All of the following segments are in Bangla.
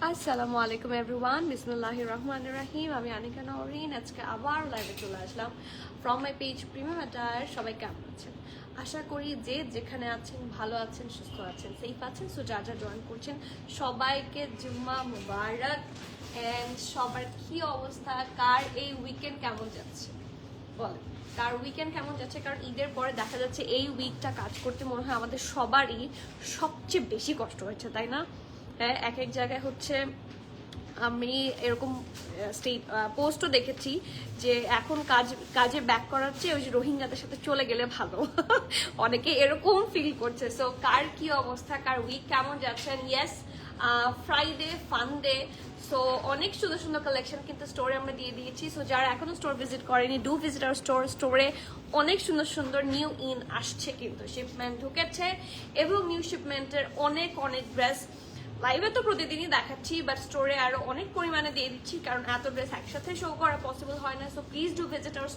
আসসালামু আলাইকুম এভরিওয়ান, বিসমিল্লাহির রহমানির রহিম। আমি আনিকা নওরিন আজকে আবার লাইভে চলে আসলাম from my page premium attire. সবাই কেমন আছেন? আশা করি যে যেখানে আছেন ভালো আছেন, সুস্থ আছেন, সেফ আছেন। সো যা যা জয়েন করছেন সবাইকে জুম্মা মুবারক। অ্যান্ড সবার কি অবস্থা, কার এই উইকেন্ড কেমন যাচ্ছে বলেন, কার উইকেন্ড কেমন যাচ্ছে? কারণ ঈদের পরে দেখা যাচ্ছে এই উইকটা কাজ করতে মনে হয় আমাদের সবারই সবচেয়ে বেশি কষ্ট হয়েছে, তাই না? হ্যাঁ, এক এক জায়গায় হচ্ছে আমি এরকম পোস্টও দেখেছি যে এখন কাজে ব্যাক করার চেয়ে ওই যে রোহিঙ্গাদের সাথে চলে গেলে ভালো। অনেকে এরকম ফিল করছে। সো কার কি অবস্থা, কার উইক কেমন যাচ্ছেন? Yes, Friday fun day. So অনেক সুন্দর সুন্দর কালেকশন কিন্তু স্টোরে আমরা দিয়ে দিয়েছি। সো যারা এখনো স্টোর ভিজিট করেনি, ডু ভিজিট আওয়ার স্টোরে অনেক সুন্দর সুন্দর নিউ ইন আসছে, কিন্তু শিপমেন্ট ঢুকেছে এবং নিউ শিপমেন্টের অনেক অনেক ড্রেস লাইভে তো প্রতিদিনই দেখাচ্ছি, বাট স্টোরে আরো অনেক পরিমাণে দিয়ে দিচ্ছি কারণ এত ড্রেস একসাথে শো করা পসিবল হয় না। So please do visit our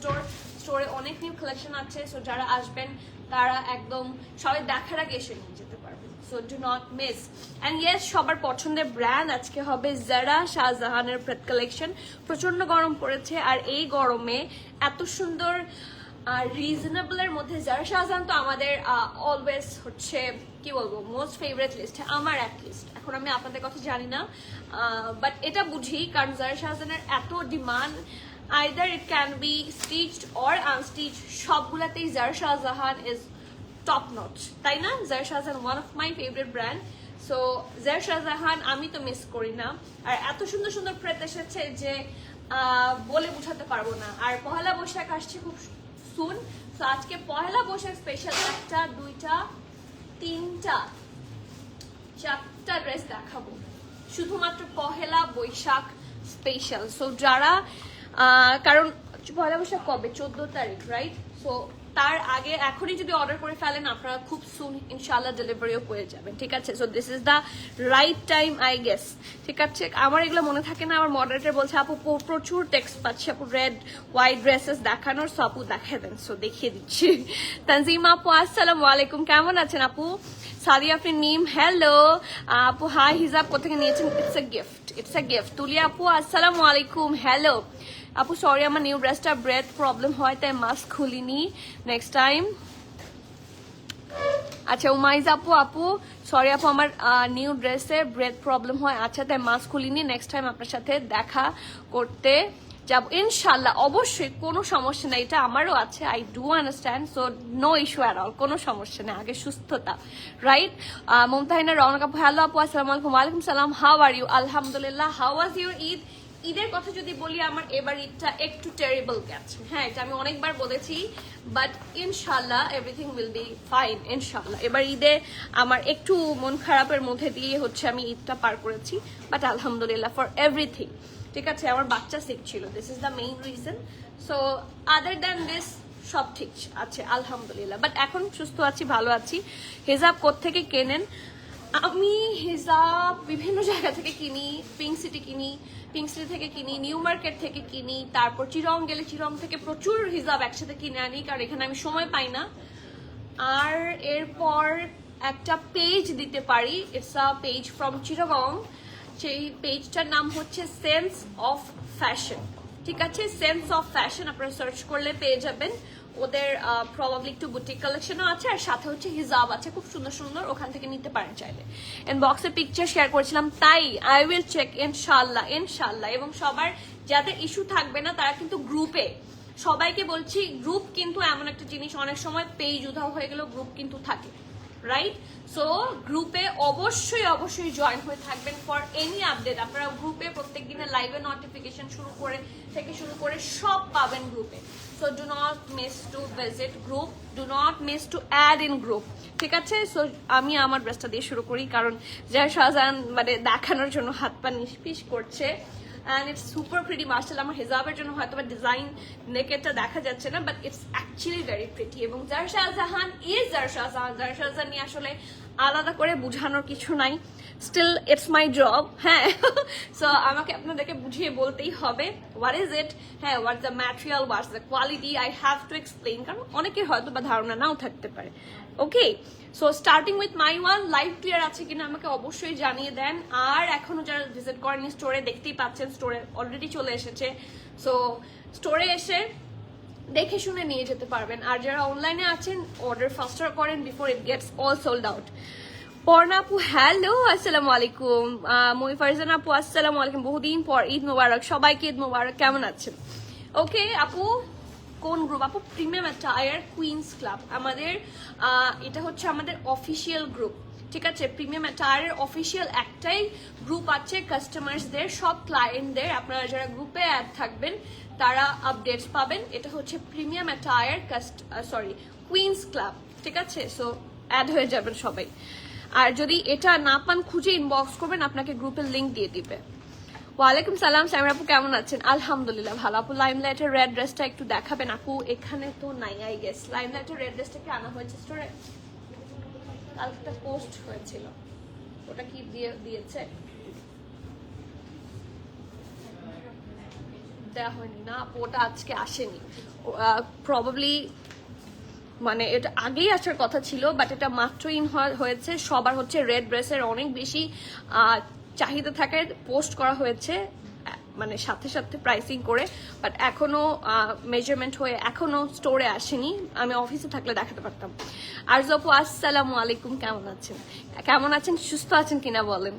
স্টোরে অনেক নিউ কালেকশন আছে। সো যারা আসবেন তারা একদম সবাই দেখার আগে এসে নিয়ে যেতে পারবেন। So do not miss. And yes, সবার পছন্দের ব্র্যান্ড আজকে হবে জারা শাহজাহানের প্রেত কালেকশন। প্রচন্ড গরম পড়েছে আর এই গরমে এত সুন্দর আর রিজনেবলের মধ্যে জারা শাহজাহান তো আমাদের অলওয়েজ হচ্ছে কি বলবো মোস্ট ফেভারিট লিস্ট, আমার এক লিস্ট। এখন আমি আপনাদের কথা জানি না, বাট এটা বুঝি কারণ জারা শাহজাহানের এত demand. Either it can be stitched or unstitch, সবগুলাতেই Zara Shahjahan is top notch, তাই না? Zara Shahjahan one of my favourite brand. So Zara Shahjahan আমি তো মিস করি না। আর এত সুন্দর সুন্দর প্রেত এসেছে যে বলে বোঝাতে পারবো না। আর পহেলা বৈশাখ আসছে খুব সুন। সো আজকে পহেলা বৈশাখ স্পেশাল একটা, দুইটা, তিনটা, চারটা ড্রেস দেখাবো শুধুমাত্র পহেলা বৈশাখ স্পেশাল। সো যারা কারণ পহেলা বৈশাখ কবে? 14 তারিখ, রাইট? সো তার আগে এখনই যদি অর্ডার করে ফেলেন আপনারা খুব সুন ইনশাল্লাহ ডেলিভারিও পেয়ে যাবেন, ঠিক আছে? So this is the right time I guess, ঠিক আছে? আমার এগুলো মনে থাকে না, আমার মডারেটর বলছে আপু প্রচুর টেক্সট পাচ্ছি আপু রেড হোয়াইট ড্রেসেস দেখানোর। সো আপু দেখাই দেন। সো দেখিয়ে দিচ্ছি। তানজিমা আপু আসসালামু আলাইকুম, কেমন আছেন আপু? সাদিয়া নিম হ্যালো আপু, হাই। হিজাব কোথেকে নিয়েছেন? It's a gift, it's a gift. তুলিয়া আপু আসসালামু আলাইকুম, হ্যালো আপু। সরি আমার নিউ ড্রেসটা ব্রেথ প্রবলেম হয় তাই মাস্ক খুলিনি, নেক্সট টাইম। আচ্ছা উমাইজ আপু সরি আপু আমার নিউ ড্রেসে ব্রেথ প্রবলেম হয়, আচ্ছা তাই মাস্ক খুলিনি, নেক্সট টাইম আপনার সাথে দেখা করতে যাব ইনশাল্লাহ। অবশ্যই, কোনো সমস্যা নেই, এটা আমারও আছে, I do understand. So no issue at all, কোনো সমস্যা নেই, আগে সুস্থতা, রাইট? মমতাহিনা রওনক আপু হ্যালো আপু আসসালামু আলাইকুম। ওয়ালাইকুম সালাম, হাউ আর ইউ? আলহামদুলিল্লাহ। How was your Eid? ঈদের কথা যদি বলি, আমার এবার ঈদটা একটু টেরিবল গেছে। হ্যাঁ, এটা আমি অনেকবার বলেছি, বাট ইনশাল্লাহ এভরিথিং উইল বি ফাইন ইনশাল্লাহ। এবার ঈদে আমার একটু মন খারাপের মধ্যে দিয়ে হচ্ছে আমি ঈদটা পার করেছি, বাট আলহামদুলিল্লাহ ফর এভরিথিং, ঠিক আছে? আমার বাচ্চা সিক ছিল, this is the main reason. So other than this সব ঠিক আছে আলহামদুলিল্লাহ, বাট এখন সুস্থ আছি, ভালো আছি। হিজাব কোত্থেকে কেনেন? আমি হিজাব বিভিন্ন জায়গা থেকে কিনি, পিঙ্ক সিটি কিনি, পিঙ্ক সিটি থেকে কিনি, নিউ মার্কেট থেকে কিনি, তারপর চিরং গেলে চিরং থেকে প্রচুর হিজাব একসাথে কিনে আনি কারণ এখানে আমি সময় পাই না। আর এরপর একটা পেজ দিতে পারি, it's a page from Chittagong. সেই পেজটার নাম হচ্ছে সেন্স অফ ফ্যাশন, ঠিক আছে? সেন্স অফ ফ্যাশন আপনারা সার্চ করলে পেয়ে যাবেন। ওদের প্রবাবলি একটু বুটিক কালেকশনও আছে আর সাথে হচ্ছে হিজাব আছে খুব সুন্দর সুন্দর, ওখান থেকে নিতে পারেন চাইলে। ইনবক্সে পিকচার শেয়ার করেছিলাম, তাই আই উইল চেক ইনশাল্লাহ ইনশাল্লাহ। এবং সবার যাদের ইস্যু থাকবে না তারা কিন্তু গ্রুপে, সবাইকে বলছি গ্রুপ কিন্তু এমন একটা জিনিস, অনেক সময় পেজ উধাও হয়ে গেলেও গ্রুপ কিন্তু থাকে, রাইট? সো গ্রুপে অবশ্যই অবশ্যই জয়েন হয়ে থাকবেন ফর এনি আপডেট। আপনারা গ্রুপে প্রত্যেক দিনের লাইভে নোটিফিকেশন শুরু করে সব পাবেন গ্রুপে। So do not miss to visit group, do not miss to add in group, ঠিক আছে? সো আমি আমার ড্রেসটা দিয়ে শুরু করি কারণ জারা শাহজাহান মানে দেখানোর জন্য হাত পা নিষ্পিস করছে। and it's super pretty মাশাআল্লাহ। আমার হিজাবের জন্য হয়তো বা ডিজাইন নেকেটটা দেখা যাচ্ছে না, but it's actually very pretty. এবং জারা শাহজাহান ইজ জারা শাহজাহান, জারা শাহজাহান নিয়ে আসলে আলাদা করে বোঝানোর কিছু নাই, স্টিল ইটস মাই জব। হ্যাঁ, সো আমাকে আপনাদেরকে বুঝিয়ে বলতেই হবে হোয়াট ইজ ইট, হ্যাঁ, what the material, what's the quality, I have to explain, কারণ অনেকের হয়তো বা ধারণা নাও থাকতে পারে। Okay, so starting with my one, live clear আছে কিনা আমাকে অবশ্যই জানিয়ে দেন। আর এখনো যারা ভিজিট করেনি স্টোরে, দেখতেই পাচ্ছেন স্টোরে অলরেডি চলে এসেছে। সো স্টোরে এসে দেখে শুনে নিয়ে যেতে পারবেন। আর যারা অনলাইনে আছেন, অর্ডার ফাস্টার করেন before it gets all sold out. Parna আপু হ্যালো, আসসালামু আলাইকুম। মই ফারজান আপু আসসালামু আলাইকুম, বহুদিন পর, ঈদ মোবারক সবাইকে, ঈদ মোবারক। কেমন আছেন? ওকে আপু, কোন গ্রুপ আপু? প্রিমিয়াম অ্যাটায়ার কুইন্স ক্লাব আমাদের, এটা হচ্ছে আমাদের অফিসিয়াল গ্রুপ, ঠিক আছে? প্রিমিয়াম অ্যাটায়ারের অফিসিয়াল একটাই গ্রুপ আছে কাস্টমার্সদের, সব ক্লায়েন্টদের। আপনারা যারা গ্রুপে অ্যাড থাকবেন তারা আপডেটস পাবেন। এটা হচ্ছে প্রিমিয়াম অ্যাটায়ার কুইন্স ক্লাব, ঠিক আছে? সো অ্যাড হয়ে যাবেন সবাই। আর যদি এটা না পান, খুঁজে ইনবক্স করবেন, আপনাকে গ্রুপের লিংক দিয়ে দিবে। ওয়ালাইকুম সালাম, সাইমা আপু কেমন আছেন? আলহামদুলিল্লাহ ভালো। আপু লাইমলাইটের রেড ড্রেসটা একটু দেখাবেন আপু? এখানে তো নাই, আই গেস লাইমলাইটের রেড ড্রেসটা কি আনা হয়েছে স্টোরে? কালকে পোস্ট হয়েছিল, ওটা কি দিয়েছে? দেওয়া হয়নি না আপু, ওটা আজকে আসেনি প্রবাবলি, মানে এটা আগেই আসার কথা ছিল, বাট এটা মাত্র ইন হয়েছে। সবার হচ্ছে রেড ড্রেসের অনেক বেশি চাহিদা থাকে, পোস্ট করা হয়েছে মানে সাথে সাথে প্রাইসিং করে, বাট এখনো মেজারমেন্ট হয়ে এখনো স্টোরে আসেনি। আমি অফিসে থাকলে দেখাতে পারতাম। আর আপু আসসালামু আলাইকুম, কেমন আছেন? কেমন আছেন, সুস্থ আছেন কিনা বলেন?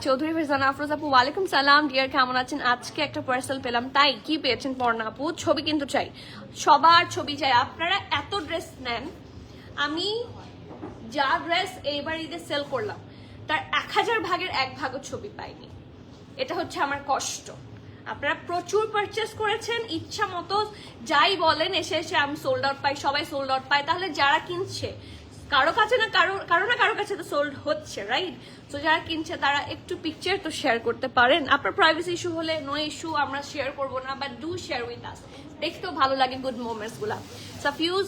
চৌধুরী ফিরজানা আফরোজ আপু ওয়ালাইকুম সালাম ডিয়ার, কেমন আছেন? আজকে একটা পার্সেল পেলাম, তাই কি পেয়েছেন পর্ণা আপু? ছবি কিন্তু চাই, সবার ছবি চাই। আপনারা এত ড্রেস নেন, আমি যা ড্রেস এইবার ঈদে সেল করলাম তার 1000 ভাগের 1 ভাগও ছবি পাইনি। এটা হচ্ছে আমার কষ্ট। আপনারা প্রচুর পারচেস করেছেন, ইচ্ছা মতো যাই বলেন, এসে এসে আমি সোল্ড আউট পাই, সবাই সোল্ড আউট পায়। তাহলে যারা কিনছে, কারো কাছে না কারো কাছে তো সোল্ড হচ্ছে, রাইট? তো যারা কিনছে তারা একটু পিকচার তো শেয়ার করতে পারেন। আপনার প্রাইভেসি ইস্যু হলে নো ইস্যু, আমরা শেয়ার করবো না, but do share with us, দেখতেও ভালো লাগে গুড মোমেন্টস গুলা। সাফিউজ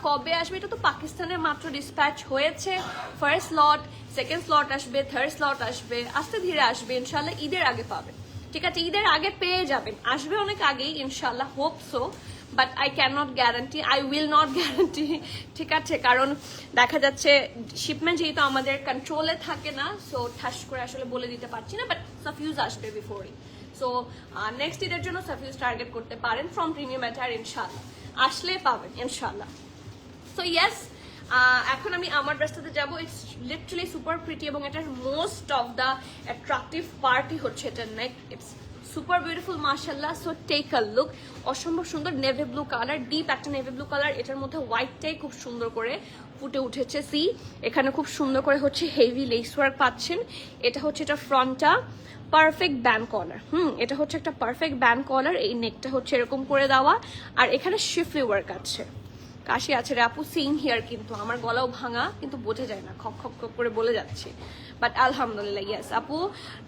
কবে আসবে? এটা তো পাকিস্তানের মাত্র ডিসপ্যাচ হয়েছে। ফার্স্ট লট, সেকেন্ড স্লট আসবে, থার্ড স্লট আসবে, আস্তে ধীরে আসবে, ইনশাল্লাহ ঈদের আগে পাবেন, ঠিক আছে? ঈদের আগে পেয়ে যাবেন, আসবে অনেক আগেই ইনশাল্লাহ, hope so, but I can not guarantee, I will not guarantee, ঠিক আছে? কারণ দেখা যাচ্ছে শিপমেন্ট যেহেতু আমাদের কন্ট্রোলে থাকে না, সো ঠাস করে আসলে বলে দিতে পারছি না, বাট সাফিউজ আসবে বিফোরই। সো নেক্সট ঈদের জন্য সাফিউজ টার্গেট করতে পারেন ফ্রম প্রিমিয়াম অ্যাটায়ার, ইনশাল্লাহ আসলে পাবেন ইনশাল্লাহ। সো ইয়েস, এখন আমি আমার ড্রেসটাতে যাবো। ইটস লিটারালি সুপার প্রিটি, এবং এটার মোস্ট অফ দ্য অ্যাট্রাকটিভ পার্টই হচ্ছে এটার নেক। ইটস সুপার বিউটিফুল মাশাল্লাহ। সো টেক আ লুক, অসম্ভব সুন্দর নেভি ব্লু কালার, ডিপ একটা নেভি ব্লু কালার, এটার মধ্যে হোয়াইটটাই খুব সুন্দর করে ফুটে উঠেছে। সি এখানে খুব সুন্দর করে হচ্ছে হেভি লেস ওয়ার্ক পাচ্ছেন। এটা হচ্ছে এটা ফ্রন্টটা পারফেক্ট ব্যান্ড কলার, এটা হচ্ছে একটা পারফেক্ট ব্যান্ড কলার। এই নেকটা হচ্ছে এরকম করে দেওয়া, আর এখানে শিফলি ওয়ার্ক আছে। কাশি আছে রে আপু, সেম হিয়ার, কিন্তু আমার গলাও ভাঙা, কিন্তু বোঝা যায় না, খপ খপ খপ করে বলে যাচ্ছে, বাট আলহামদুলিল্লাহ। ইয়েস আপু,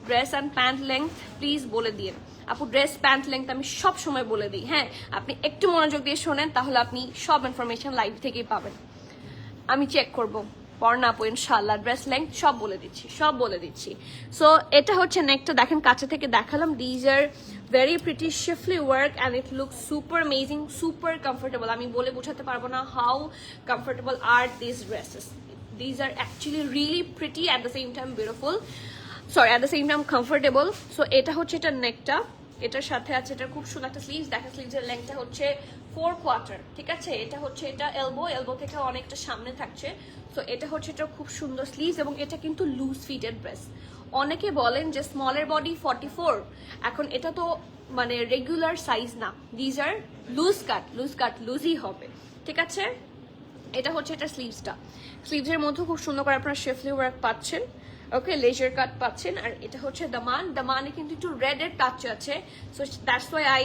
dress and pant length please বলে দিন আপু। ড্রেস প্যান্ট লেংথ আমি সব সময় বলে দিই, হ্যাঁ, আপনি একটু মনোযোগ দিয়ে শোনেন, তাহলে আপনি সব ইনফরমেশন লাইভ থেকেই পাবেন। আমি চেক করবো পর্ণা আপু, ইনশাল্লাহ ড্রেস লেংথ সব বলে দিচ্ছি। সো এটা হচ্ছে নেকটা, দেখেন কাছে থেকে দেখালাম। These are very pretty schiffli work and it look super amazing, super comfortable. আমি বলে বোঝাতে পারবো না how comfortable are this dresses. These are actually really pretty, at the same time beautiful, at the same time comfortable. So এটা হচ্ছে এটার নেকটা, এটার সাথে আছে এটা খুব সুন্দর একটা স্লিভস। দেখেন স্লিভসের লেংথটা হচ্ছে 4 কোয়ার্টার, ঠিক আছে? এটা হচ্ছে এটা এলবো থেকে অনেকটা সামনে থাকছে। সো এটা হচ্ছে এটা খুব সুন্দর স্লিভস, এবং এটা কিন্তু লুজ ফিটেড ড্রেস। অনেকে বলেন যে স্মলের বডি 44, এখন এটা তো মানে রেগুলার সাইজ না, দিজ আর লুজ কাট লুজই হবে, ঠিক আছে? এটা হচ্ছে এটা স্লিভসের মধ্যে খুব সুন্দর করে আপনারা শেফলি ওয়ার্ক পাচ্ছেন, ওকে, লেজার কাট পাচ্ছেন। আর এটা হচ্ছে দামানে কিন্তু একটু রেড এর টাচ আছে, so that's why I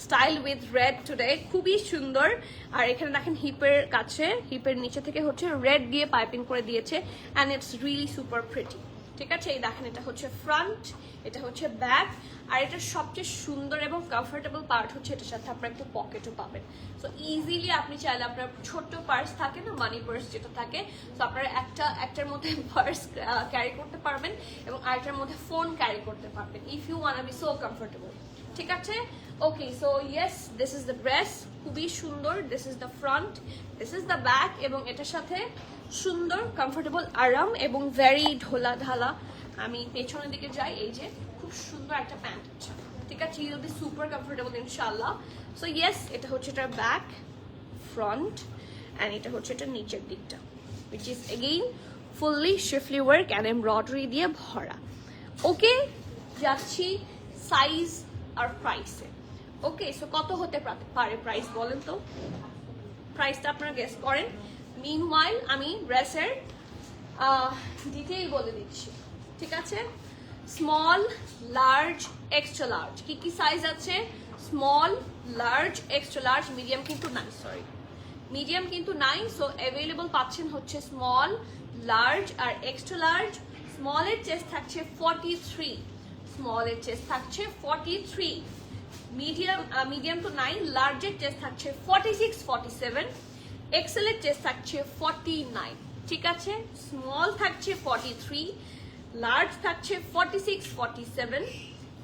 style with red today, খুবই সুন্দর। আর এখানে দেখেন হিপের কাছে, হিপের নিচে থেকে হচ্ছে রেড দিয়ে পাইপিং করে দিয়েছে, and it's really super pretty, ঠিক আছে? এই দেখেন এটা হচ্ছে ফ্রন্ট, এটা হচ্ছে ব্যাক, আর এটা সবচেয়ে সুন্দর এবং কমফোর্টেবল পার্ট হচ্ছে এটার সাথে আপনারা একটা পকেটও পাবেন। সো ইজিলি আপনি চাইলে আপনার ছোট্ট পার্স থাকে না, মানি পার্স যেটা থাকে, সো আপনারা একটার মধ্যে পার্স ক্যারি করতে পারবেন এবং আরেকটার মধ্যে ফোন ক্যারি করতে পারবেন if you wanna be so comfortable. ঠিক আছে? Okay, so yes, this is the dress, খুবই সুন্দর। This is the front, this is the back, এবং এটার সাথে সুন্দর কমফোর্টেবল আরাম এবং ভেরি ঢোলা ঢালা। আমি পেছনের দিকে যাই, এই যে খুব সুন্দর একটা প্যান্ট আছে। ঠিক আছে? ইউল বি সুপার কমফোর্টেবল ইনশাআল্লাহ। সো ইয়েস, এটা হচ্ছে এটার ব্যাক, ফ্রন্ট, অ্যান্ড এটা হচ্ছে এটার নিচের দিকটা, which is again fully shiffly work and embroidery দিয়ে ভরা। ওকে, যাচ্ছি সাইজ আর প্রাইসে। ওকে, সো কত হতে পারে প্রাইস বলেন তো? প্রাইসটা আপনারা গেস করেন। মিনওয়াইল আমি ড্রেসের ডিটেইল বলে দিচ্ছি। ঠিক আছে? স্মল, লার্জ, এক্সট্রা লার্জ, কি কি সাইজ আছে? Small, large, extra large, medium কিন্তু নাই, সরি মিডিয়াম কিন্তু নাই। সো অ্যাভেলেবল পাচ্ছেন হচ্ছে স্মল, লার্জ আর এক্সট্রা লার্জ। স্মলের চেস্ট থাকছে 43, স্মলের চেস্ট থাকছে 43, মিডিয়াম তো নাই, লার্জের চেস্ট থাকছে 46, 47, এক্সেলের চেস্ট থাকছে 49। ঠিক আছে? স্মল থাকছে 43, লার্জ থাকছে 46, 47,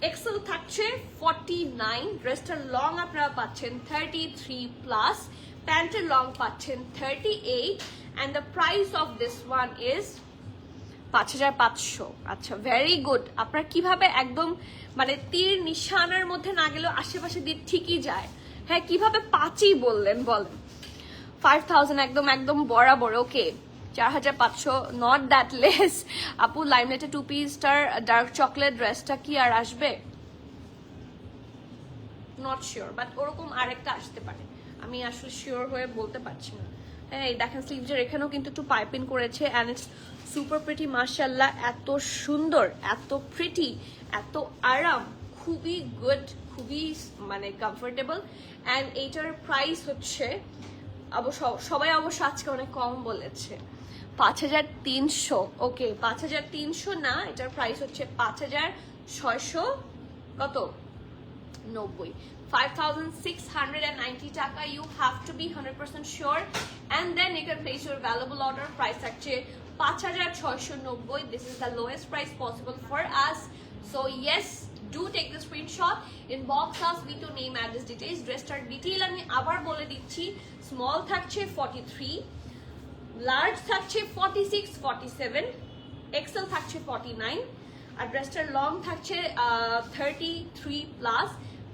এক্সেল থাকছে 49। ড্রেসটার লং আপনারা পাচ্ছেন 33 প্লাস, প্যান্টের লং পাচ্ছেন 38, and the price of this one is 5500। আচ্ছা, ভেরি গুড। আপনারা কিভাবে একদম মানে তীর নিশানার মধ্যে না গেলেও আশেপাশে দিয়ে ঠিকই যায়। হ্যাঁ, কিভাবে 5ই বললেন বলেন? 5000 একদম বরাবর। ওকে, 4500, নট দ্যাট লেস। আপু, লাইমলাইটে 2 পিসটার ডার্ক চকলেট ড্রেসটা কি আর আসবে? নট শিওর, বাট ওরকম আরেকটা আসতে পারে, আমি আসলে শিওর হয়ে বলতে পারছি না। হ্যাঁ, এই দেখেন স্লিভসের এখানেও কিন্তু একটু পাইপিং করেছে, অ্যান্ড ইটস সুপার প্রিটি মাশাআল্লাহ। এত সুন্দর, এত প্রিটি, এত আরাম, খুবই গুড, খুবই মানে কমফোর্টেবল। অ্যান্ড এইটার প্রাইস হচ্ছে সবাই অবশ্য আজকে অনেক কম বলেছে, 5300। ওকে, 5300 না, এটার প্রাইস হচ্ছে 5600 কত 90, 5690 টাকা। You have to be 100% sure, and then you can place your valuable order. Price থাকছে 5690. This is the lowest price possible for us. So yes, do take the screenshot, inbox us with your name, address, details. Dress chart detail আমি আবার বলে দিচ্ছি। স্মল থাকছে 43, লার্জ থাকছে 46, 47, এক্সেল থাকছে 49, আর ড্রেসটার লং থাকছে 33 প্লাস,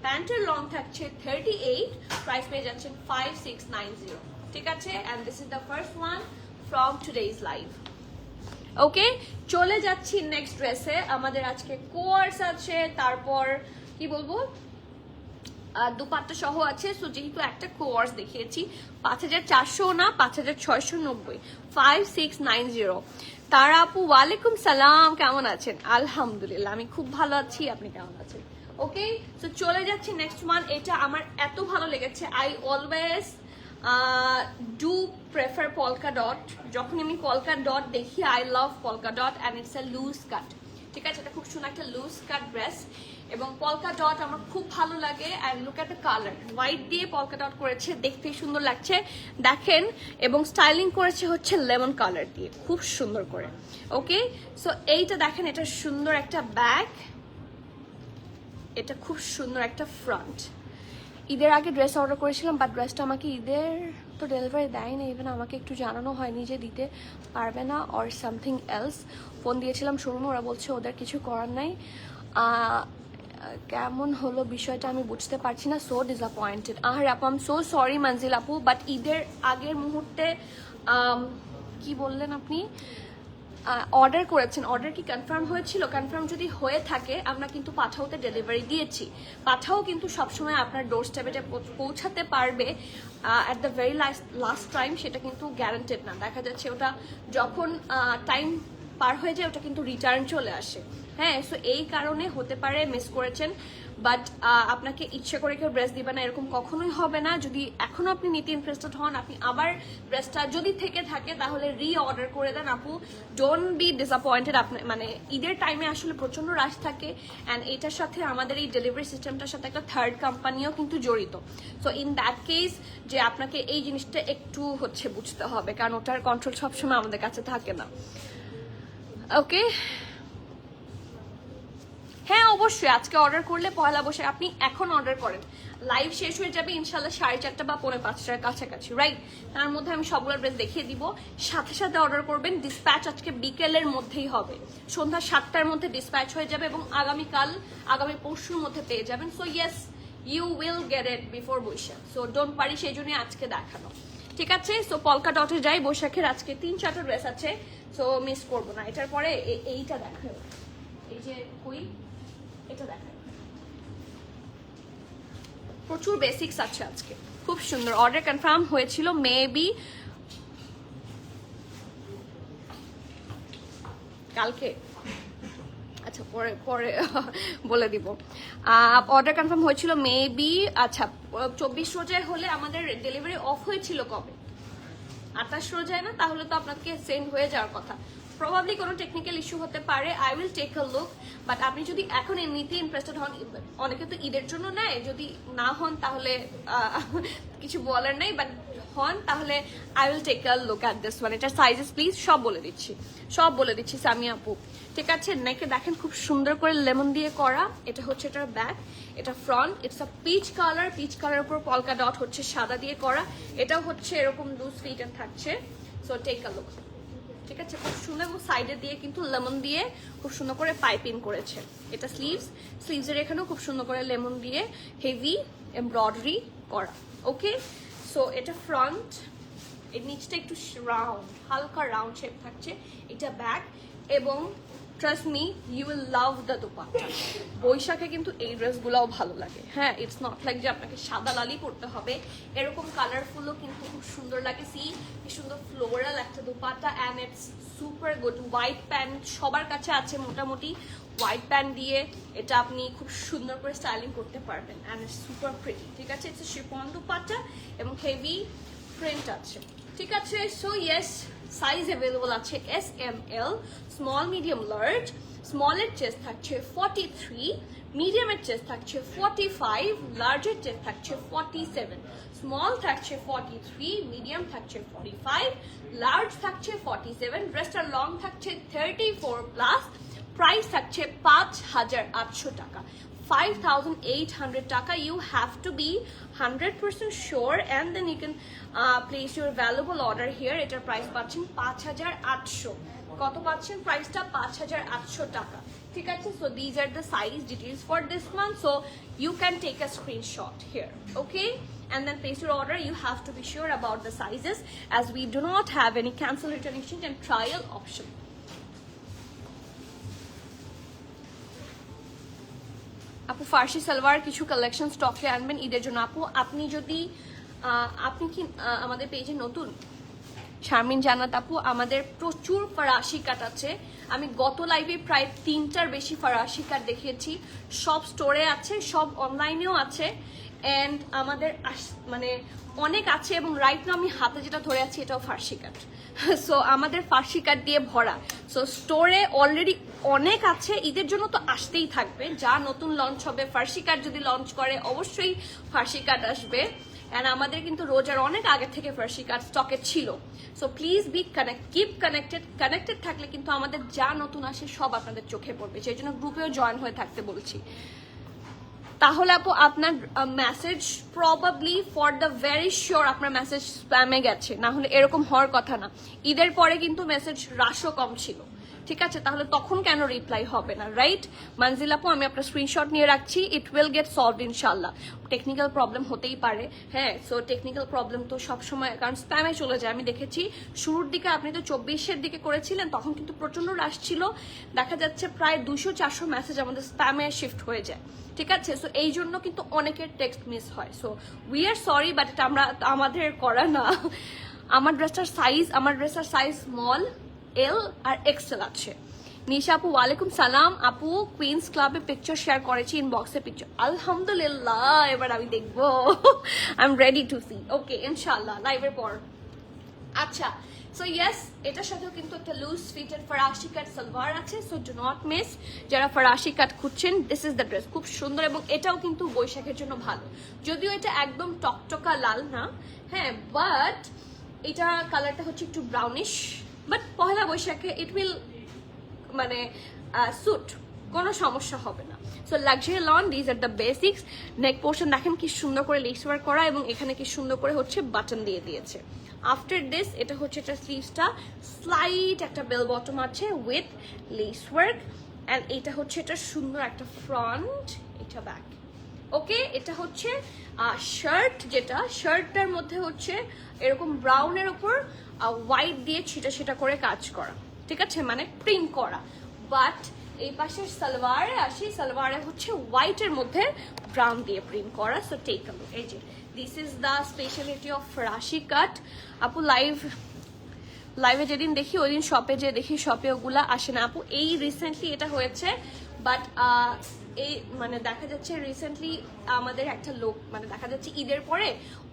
প্যান্টের লং থাকছে 38, প্রাইস পেয়ে যাচ্ছেন 5690। ঠিক আছে? And this is the first one from today's live. Okay, চলে যাচ্ছি নেক্সট ড্রেসে। আমাদের আজকে কোয়ার্স আছে, তারপর কি বলবো, দুপাট্টা সহ আছে। সো যেহেতু একটা কোয়ার্স দেখিয়েছি, 5400 না, 5690, 5690। তারা আপু, ওয়ালাইকুম সালাম, কেমন আছেন? আলহামদুলিল্লাহ, আমি খুব ভালো আছি, আপনি কেমন আছেন? ওকে, সো চলে যাচ্ছি নেক্সট ওয়ান। এটা আমার এত ভালো লেগেছে। I always do prefer polka dot. যখন আমি পলকা ডট দেখি, I love polka dot, and it's a loose cut. ঠিক আছে? এটা খুব সুন্দর একটা লুজ কাট ড্রেস, এবং পলকা ডট আমার খুব ভালো লাগে। And look at the colour, white দিয়ে পলকা ডট করেছে, দেখতে সুন্দর লাগছে দেখেন, এবং স্টাইলিং করেছে হচ্ছে লেমন কালার দিয়ে, খুব সুন্দর করে। ওকে, সো এইটা দেখেন, এটা সুন্দর একটা ব্যাক, এটা খুব সুন্দর একটা ফ্রন্ট। ঈদের আগে ড্রেস অর্ডার করেছিলাম, বাট ড্রেসটা আমাকে ঈদের তো ডেলিভারি দেয় না, ইভেন আমাকে একটু জানানো হয়নি যে দিতে পারবে না অর সামথিং এলস। ফোন দিয়েছিলাম শোরুমে, ওরা বলছে ওদের কিছু করার নাই। কেমন হলো বিষয়টা আমি বুঝতে পারছি না, সো ডিসঅ্যাপয়েন্টেড। আর আপু, I am so sorry Manzil আপু, বাট ঈদের আগের মুহূর্তে কি বললেন আপনি অর্ডার করেছেন, অর্ডার কি কনফার্ম হয়েছিল? কনফার্ম যদি হয়ে থাকে, আমরা কিন্তু পাঠাওতে ডেলিভারি দিয়েছি। পাঠাও কিন্তু সবসময় আপনার ডোর স্টেপে পৌঁছাতে পারবে at the very last time, সেটা কিন্তু গ্যারান্টেড না। দেখা যাচ্ছে ওটা যখন টাইম পার হয়ে যায় ওটা কিন্তু রিটার্ন চলে আসে। হ্যাঁ, সো এই কারণে হতে পারে মিস করেছেন, বাট আপনাকে ইচ্ছে করে কেউ ড্রেস দিবে না এরকম কখনোই হবে না। যদি এখনো আপনি নিতে ইন্টারেস্টেড হন, আপনি আবার ড্রেসটা যদি থেকে থাকে তাহলে অর্ডার করে দেন আপু, ডোন্ট বি ডিসঅ্যাপয়েন্টেড। আপনার মানে ঈদের টাইমে আসলে প্রচন্ড রাশ থাকে, অ্যান্ড এটার সাথে আমাদের এই ডেলিভারি সিস্টেমটার সাথে একটা থার্ড কোম্পানিও কিন্তু জড়িত। সো ইন দ্যাট কেস যে আপনাকে এই জিনিসটা একটু বুঝতে হবে, কারণ ওটার কন্ট্রোল সবসময় আমাদের কাছে থাকে না। ওকে, হ্যাঁ অবশ্যই আজকে অর্ডার করলে পয়লা বসে আপনি এখন অর্ডার করেন, লাইভ শেষ হয়ে যাবে ইনশাল্লাহ 4:30 বা 4:45টার কাছাকাছি, রাইট? তার মধ্যে আমি সবগুলো ড্রেস দেখিয়ে দিব, সাথে সাথে অর্ডার করবেন। ডিসপ্যাচ আজকে বিকেলের মধ্যেই হবে, সন্ধ্যা 7টার মধ্যে ডিসপ্যাচ হয়ে যাবে এবং আগামী পরশুর মধ্যে পেয়ে যাবেন। So yes, you will get it before Baishakh, so don't পারি, সেই জন্যই আজকে দেখানো, ঠিক আছে? সো পলকা ডটে যাই, বৈশাখের আজকে 3-4টা ড্রেস আছে, সো মিস করবো না। এটার পরে এইটা দেখাবো, এই যে কই এটা দেখায়, প্রচুর বেসিক্স আছে আজকে, খুব সুন্দর। অর্ডার কনফার্ম হয়েছিল মেবি কালকে, আচ্ছা পরে পরে বলে দিব। অর্ডার কনফার্ম হয়েছিল মেবি, আচ্ছা 24 রোজায় হলে আমাদের ডেলিভারি অফ হয়েছিল কবে? 28 রোজায় না? তাহলে তো আপনাকে সেন্ড হয়ে যাওয়ার কথা। প্রবাবলি কোনো টেকনিক্যাল ইস্যু হতে পারে, I will take a look. But আপনি যদি এখন এমনিতে ইন্টারেস্টেড হন, অনেকে তো ঈদের জন্য নেয়, যদি না হন তাহলে কিছু বলার নেই, বাট হন তাহলে I will take a look at this one. এটার সাইজেস প্লিজ সব বলে দিচ্ছি সামিয়া আপু, ঠিক আছে? নেকে দেখেন খুব সুন্দর করে লেমন দিয়ে করা, এটা হচ্ছে এটার ব্যাক, এটা front, it's a peach colour উপর পলকা ডট হচ্ছে সাদা দিয়ে করা, এটাও হচ্ছে এরকম লুজ ফিটেড থাকছে। সো টেক আ লুক, ঠিক আছে? খুব সুন্দর, এবং সাইডে দিয়ে কিন্তু লেমন দিয়ে খুব সুন্দর করে পাইপিং করেছে। এটা স্লিভসের এখানেও খুব সুন্দর করে লেমন দিয়ে হেভি এমব্রয়ডারি করা। ওকে, সো এটা ফ্রন্ট, এর নিচটা একটু রাউন্ড, হালকা রাউন্ড শেপ থাকছে। এটা ব্যাক, এবং trust me you will love the dupatta. বৈশাখে কিন্তু এই ড্রেসগুলোও ভালো লাগে। হ্যাঁ, ইটস নট লাইক যে আপনাকে সাদা লালি পরতে হবে, এরকম কালারফুলও কিন্তু খুব সুন্দর লাগে। সি কি সুন্দর ফ্লোরাল একটা dupatta, and it's super good. White pant সবার কাছে আছে মোটামুটি, হোয়াইট প্যান্ট দিয়ে এটা আপনি খুব সুন্দর করে স্টাইলিং করতে পারবেন, অ্যান্ড ইটস সুপার প্রিটি, ঠিক আছে? ইটস শিফন দোপাট্টা এবং হেভি প্রিন্ট আছে, ঠিক আছে? সো ইয়েস, সাইজ অ্যাভেলেবল আছে S M L, small medium large. স্মলের চেস্ট থাকছে 43, মিডিয়ামের চেস্ট থাকছে 45, লার্জের চেস্ট থাকছে 47, স্মল থাকছে 43, মিডিয়াম থাকছে 45, লার্জ থাকছে 47, ড্রেসটা লং থাকছে 34 প্লাস। প্রাইস থাকছে 5,800 টাকা, 5,800 টাকা। You have to be 100% sure, and then you can place your valuable order here. এটার প্রাইস পাচ্ছেন 5,800। কত পাচ্ছেন প্রাইসটা? 5,800 টাকা, ঠিক আছে? So these are the size details for this one, so you can take a screenshot here, okay? And then place your order. You have to be sure about the sizes, as we do not have any cancel, return, exchange and trial option. আপু ফার্সি সালোয়ার কিছু কালেকশন স্টকে আনবেন ঈদের জন্য। আপু আপনি যদি আপনি কি আমাদের পেজে নতুন? শারমিন জান্নাত আপু, আমাদের প্রচুর ফরাসি কাট আছে। আমি গত লাইভে প্রায় 3টার বেশি ফরাসি কাট দেখিয়েছি, সব স্টোরে আছে, সব অনলাইনেও আছে, অ্যান্ড আমাদের মানে অনেক আছে। এবং রাইট নাও আমি হাতে যেটা ধরে আছি এটাও ফার্সি কাট। সো আমাদের ফার্সি কাট দিয়ে ভরা। সো স্টোরে অলরেডি অনেক আছে, ঈদের জন্য তো আসতেই থাকবে। যা নতুন লঞ্চ হবে, ফার্সি কাট যদি লঞ্চ করে অবশ্যই ফার্সি কাট আসবে। অ্যান্ড আমাদের কিন্তু রোজার অনেক আগে থেকে ফার্সি কাট স্টকে ছিল। So please be keep connected থাকলে কিন্তু আমাদের যা নতুন আসে সব আপনাদের চোখে পড়বে, সেই জন্য গ্রুপেও জয়েন হয়ে থাকতে বলছি। তাহলে আপু আপনার message probably for the very sure আপনার মেসেজ স্প্যামে গেছে, না হলে এরকম হওয়ার কথা না। ঈদের পরে কিন্তু মেসেজ হ্রাসও কম ছিল, ঠিক আছে? তাহলে তখন কেন রিপ্লাই হবে না, রাইট? মানজিল আপু, আমি আপনার স্ক্রিনশট নিয়ে রাখছি, ইট উইল গেট সলভড ইনশাল্লাহ। টেকনিক্যাল প্রবলেম হতেই পারে, হ্যাঁ। সো টেকনিক্যাল প্রবলেম তো সবসময়, কারণ স্প্যামে চলে যায়। আমি দেখেছি শুরুর দিকে আপনি তো 24-এর দিকে করেছিলেন, তখন কিন্তু প্রচন্ড রাশ ছিল, দেখা যাচ্ছে প্রায় 200-400 মেসেজ আমাদের স্প্যামে শিফট হয়ে যায়, ঠিক আছে? সো এই জন্য কিন্তু অনেকের টেক্সট মিস হয়। So we are sorry, but এটা আমাদের করা না। আমার ড্রেসটার সাইজ স্মল, এল আর এক্সেল আছে। নিশা আপু ওয়ালাইকুম সালাম আপু, কুইন্স ক্লাবে পিকচার শেয়ার করেছি, ইনবক্সে পিকচার। আলহামদুলিল্লাহ, এবার আমি দেখবো। I am ready to see. Okay ইনশাআল্লাহ লাইভের পর। আচ্ছা, সো ইয়েস, এটার সাথেও কিন্তু একটা লুজ ফিটের ফরাসি কাট সালোয়ার আছে, সো ডু নট মিস। যারা ফরাসি কাট খুঁজছেন, দিস ইজ দ্য ড্রেস, খুব সুন্দর। এবং এটাও কিন্তু বৈশাখের জন্য ভালো, যদিও এটা একদম টকটকা লাল না, হ্যাঁ, বাট এটা কালারটা হচ্ছে একটু ব্রাউনিশ, বাট পহেলা বৈশাখে ইট উইল মানে স্যুট, কোনো সমস্যা হবে না। So luxury loan, these are the basics. Neck portion দেখেন কি সুন্দর করে লেস ওয়ার্ক করা, এবং এখানে কি সুন্দর করে হচ্ছে বাটন দিয়ে দিয়েছে। আফটার দিস এটা হচ্ছে একটা স্লিভসটা স্লাইট একটা বেল বটম আছে উইথ লেস ওয়ার্ক, অ্যান্ড এটা হচ্ছে এটা সুন্দর একটা ফ্রন্ট, এটা ব্যাক। ওকে, এটা হচ্ছে শার্ট, যেটা শার্টটার মধ্যে হচ্ছে এরকম ব্রাউনের উপর হোয়াইট দিয়ে ছিটা করে কাজ করা, ঠিক আছে, মানে প্রিন্ট করা। বাট এই পাশের সালোয়ারে আসি, সালোয়ারে হচ্ছে হোয়াইটের মধ্যে ব্রাউন দিয়ে প্রিন্ট করা। সো টেক আ লুক, এই যে this is the speciality of ফরাসি কাট। আপু লাইভে যেদিন দেখি ওই দিন শপে যে দেখি, শপে ওগুলা আসে না আপু। এই রিসেন্টলি এটা হয়েছে, বাট এই মানে দেখা যাচ্ছে রিসেন্টলি আমাদের একটা লোক মানে দেখা যাচ্ছে ঈদের পরে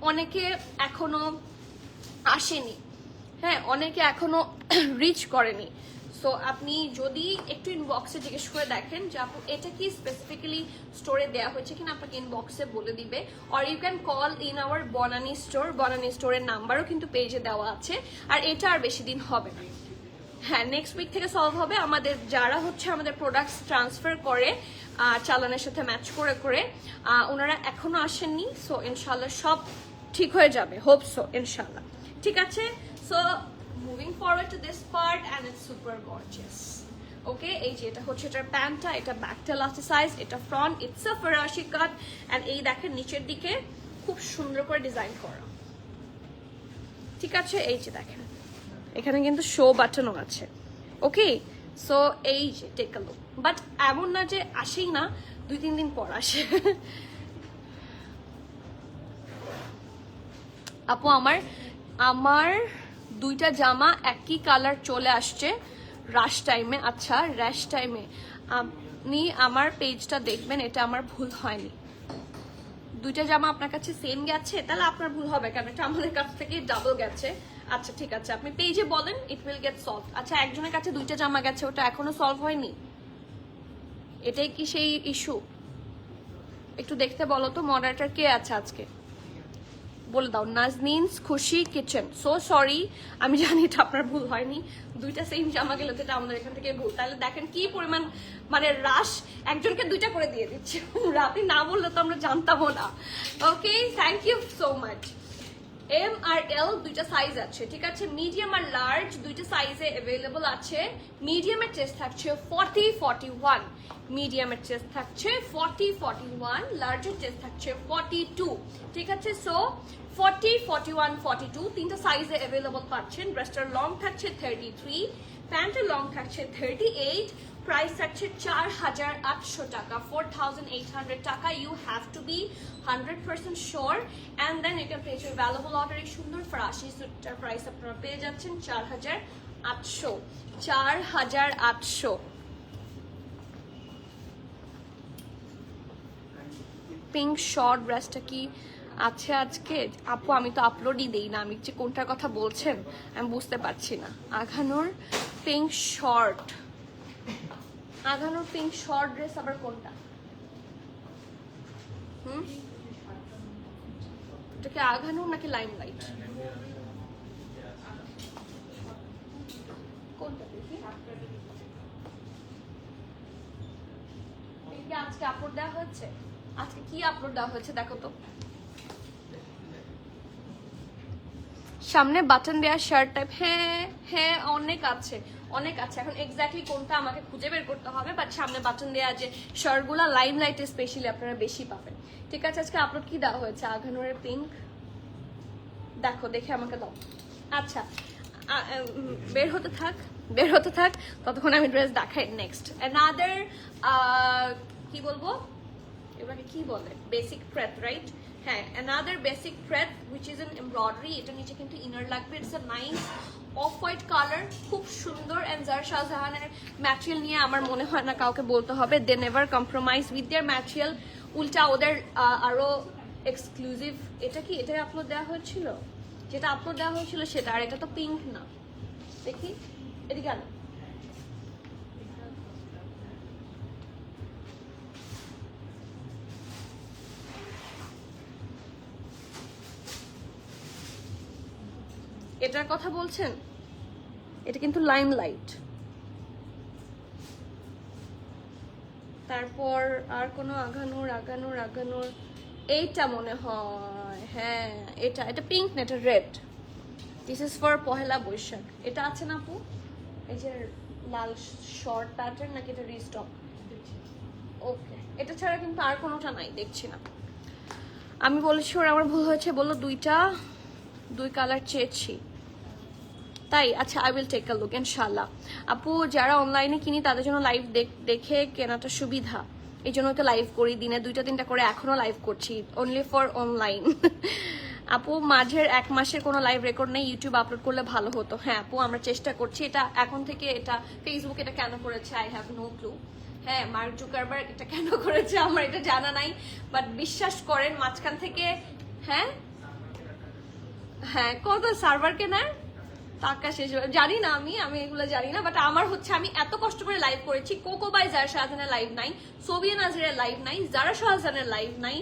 অনেকে এখনো আসেনি, হ্যাঁ, অনেকে এখনো রিচ করেনি। সো আপনি যদি একটু ইনবক্সে জিজ্ঞেস করে দেখেন যে আপু এটা কি স্পেসিফিক্যালি স্টোরে দেওয়া হয়েছে কিনা, আপনাকে ইনবক্সে বলে দিবে। Or you can call in our Banani store, Banani স্টোরের নাম্বারও কিন্তু পেজে দেওয়া আছে। আর এটা আর বেশি দিন হবে না, হ্যাঁ, নেক্সট উইক থেকে সলভ হবে। আমাদের যারা হচ্ছে আমাদের প্রোডাক্টস ট্রান্সফার করে চালানের সাথে ম্যাচ করে ওনারা এখনো আসেননি। সো ইনশাল্লাহ সব ঠিক হয়ে যাবে, হোপ সো ইনশাল্লাহ। ঠিক আছে, so moving forward to this part, and it's super gorgeous. Okay, এই যে এটা হচ্ছে এটার প্যান্টটা, এটা ব্যাকটা লাস্ট সাইজ, এটা ফ্রন্ট, ইটস আ ফরাসি কাট, অ্যান্ড এই দেখেন নিচের দিকে খুব সুন্দর করে ডিজাইন করা, ঠিক আছে। এই যে দেখেন এখানে কিন্তু শো বাটনও আছে। ওকে, সো এই যে টেক আ লুক, বাট এমন না যে আসেই না, 2-3 দিন পর আসে। আপু আমার দুইটা জামা একই কালার চলে আসছে রাশ টাইমে। আচ্ছা, র্যাশ টাইমে আপনি আমার পেজটা দেখবেন, এটা আমার ভুল হয়নি। দুইটা জামা আপনার কাছে সেম গেছে, তাহলে আপনার ভুল হবে কেন, এটা আমাদের কাছ থেকে ডাবল গেছে। আচ্ছা ঠিক আছে, আপনি পেজে বলেন, ইট উইল গেট সলভ। আচ্ছা, একজনের কাছে দুইটা জামা গেছে, ওটা এখনো সলভ হয়নি, এটাই কি সেই ইস্যু? একটু দেখতে বলো তো, মডারেটর কে আছে আজকে, বলে দাও। নাজনিনস খুশি কিচেন, সো সরি, আমি জানি এটা আপনার ভুল হয়নি, দুইটা সেম জামা গেলে তো এটা আমাদের এখান থেকে ভুল। তাহলে দেখেন কি পরিমাণ মানে রাশ, একজনকে দুইটা করে দিয়ে দিচ্ছে। আপনি না বললে তো আমরা জানতামও না। Okay, thank you so much. M আর এল দুইটা সাইজ আছে, ঠিক আছে, মিডিয়াম আর লার্জ দুইটা সাইজে অ্যাভেলেবল আছে। মিডিয়ামের চেস্ট থাকছে 40-41, মিডিয়ামের চেস্ট থাকছে 40-41, লার্জের চেস্ট থাকছে 42, ঠিক আছে। সো 40-41-42 তিনটা সাইজে অ্যাভেলেবল পাচ্ছেন। ড্রেসটার লং থাকছে 33, প্যান্টের লং থাকছে 38, প্রাইস থাকছে 4,800 টাকা, 4,800 টাকা। You have to be 100% sure, and then you can place your valuable order. এই সুন্দর ফরাসি স্যুটটার প্রাইস আপনারা পেয়ে যাচ্ছেন 4,800, 4,800। পিঙ্ক শর্ট ড্রেসটা কি আছে আজকে? আপু আমি তো আপলোডই দেই না, আমি যে কোনটার কথা বলছেন আমি বুঝতে পারছি না। Aghanoor pink short, Aghanoor pink short dress আবার কোনটা? এটা কি আঘানোর নাকি লাইমলাইট? কোনটা দেখি? আজকে আপলোড দেওয়া হয়েছে, আজকে কি আপলোড দেওয়া হয়েছে দেখো তো। সামনে বাটন দেওয়া শার্ট টাইপ, হ্যাঁ হ্যাঁ অনেক আছে, অনেক আছে। এখন এক্স্যাক্টলি কোনটা আমাকে খুঁজে বের করতে হবে, বাট সামনে বাটন দেওয়া যে শার্টগুলো লাইমলাইটে স্পেশালি আপনারা বেশি পাবেন, ঠিক আছে। আজকে আপলোড কি দেওয়া হয়েছে? আঘানোরের পিঙ্ক, দেখো দেখে আমাকে দাও। আচ্ছা, বের হতে থাক ততক্ষণ আমি ড্রেস দেখাই। নেক্সট অ্যানাদার কি বলবো, এবারে কি বলে, বেসিক ক্রেপ, রাইট? হ্যাঁ, another basic crepe which is an embroidery. এটা নিচে কিন্তু ইনার লাগবে, it's a nice off white colour, খুব সুন্দর। এন্ড জারা শাহজাহানের ম্যাটেরিয়াল নিয়ে আমার মনে হয় না কাউকে বলতে হবে, they never compromise with their material. উল্টা ওদের আরো এক্সক্লুসিভ। এটা কি এটাই আপলোড দেওয়া হয়েছিল? যেটা আপলোড দেওয়া হয়েছিল সেটা, আর এটা তো পিঙ্ক না। দেখি এদিকে আনো। এটার কথা বলছেন? এটা কিন্তু লাইমলাইট। তারপর আর কোনো আগানোর এইটা মনে হয়, হ্যাঁ এটা পিঙ্ক না, এটা red. This is for Pohela Boishakh. এটা আছে না আপু? এই যে লাল শর্ট প্যাটার্ন, নাকি এটা রিস্টক? ওকে, এটা ছাড়া কিন্তু আর কোনোটা নাই, দেখছি না। আমি বলেছি ওর আমার ভুল হয়েছে, বললো দুই কালার চেয়েছি, তাই আচ্ছা I will take a look ইনশাআল্লাহ। আপু যারা অনলাইনে কিনি তাদের জন্য লাইভ দেখে কেনাটা সুবিধা, এই জন্য তো লাইভ করি, দিনে 2-3টা করে এখনো লাইভ করছি, অনলি ফর অনলাইন। আপু মাঝের 1 মাসের কোনো লাইভ রেকর্ড নেই, ইউটিউব আপলোড করলে ভালো হতো। হ্যাঁ আপু আমরা চেষ্টা করছি, এটা এখন থেকে। এটা ফেসবুক এটা কেন করেছে আই হ্যাভ নো ক্লু। হ্যাঁ মার্ক জুকারবার্গ এটা কেন করেছে আমার এটা জানা নাই, বাট বিশ্বাস করেন মাঝখান থেকে। হ্যাঁ হ্যাঁ, কত সার্ভার কেনার টাকা শেষ জানি না, আমি এগুলো জানি না, বাট আমার হচ্ছে আমি এত কষ্ট করে লাইভ করেছি। কোকো বাই জারা শাহজাহানের লাইভ নাই, সোবিয়া নাজিরের লাইভ নাই, জারা শাহজাহানের লাইভ নাই,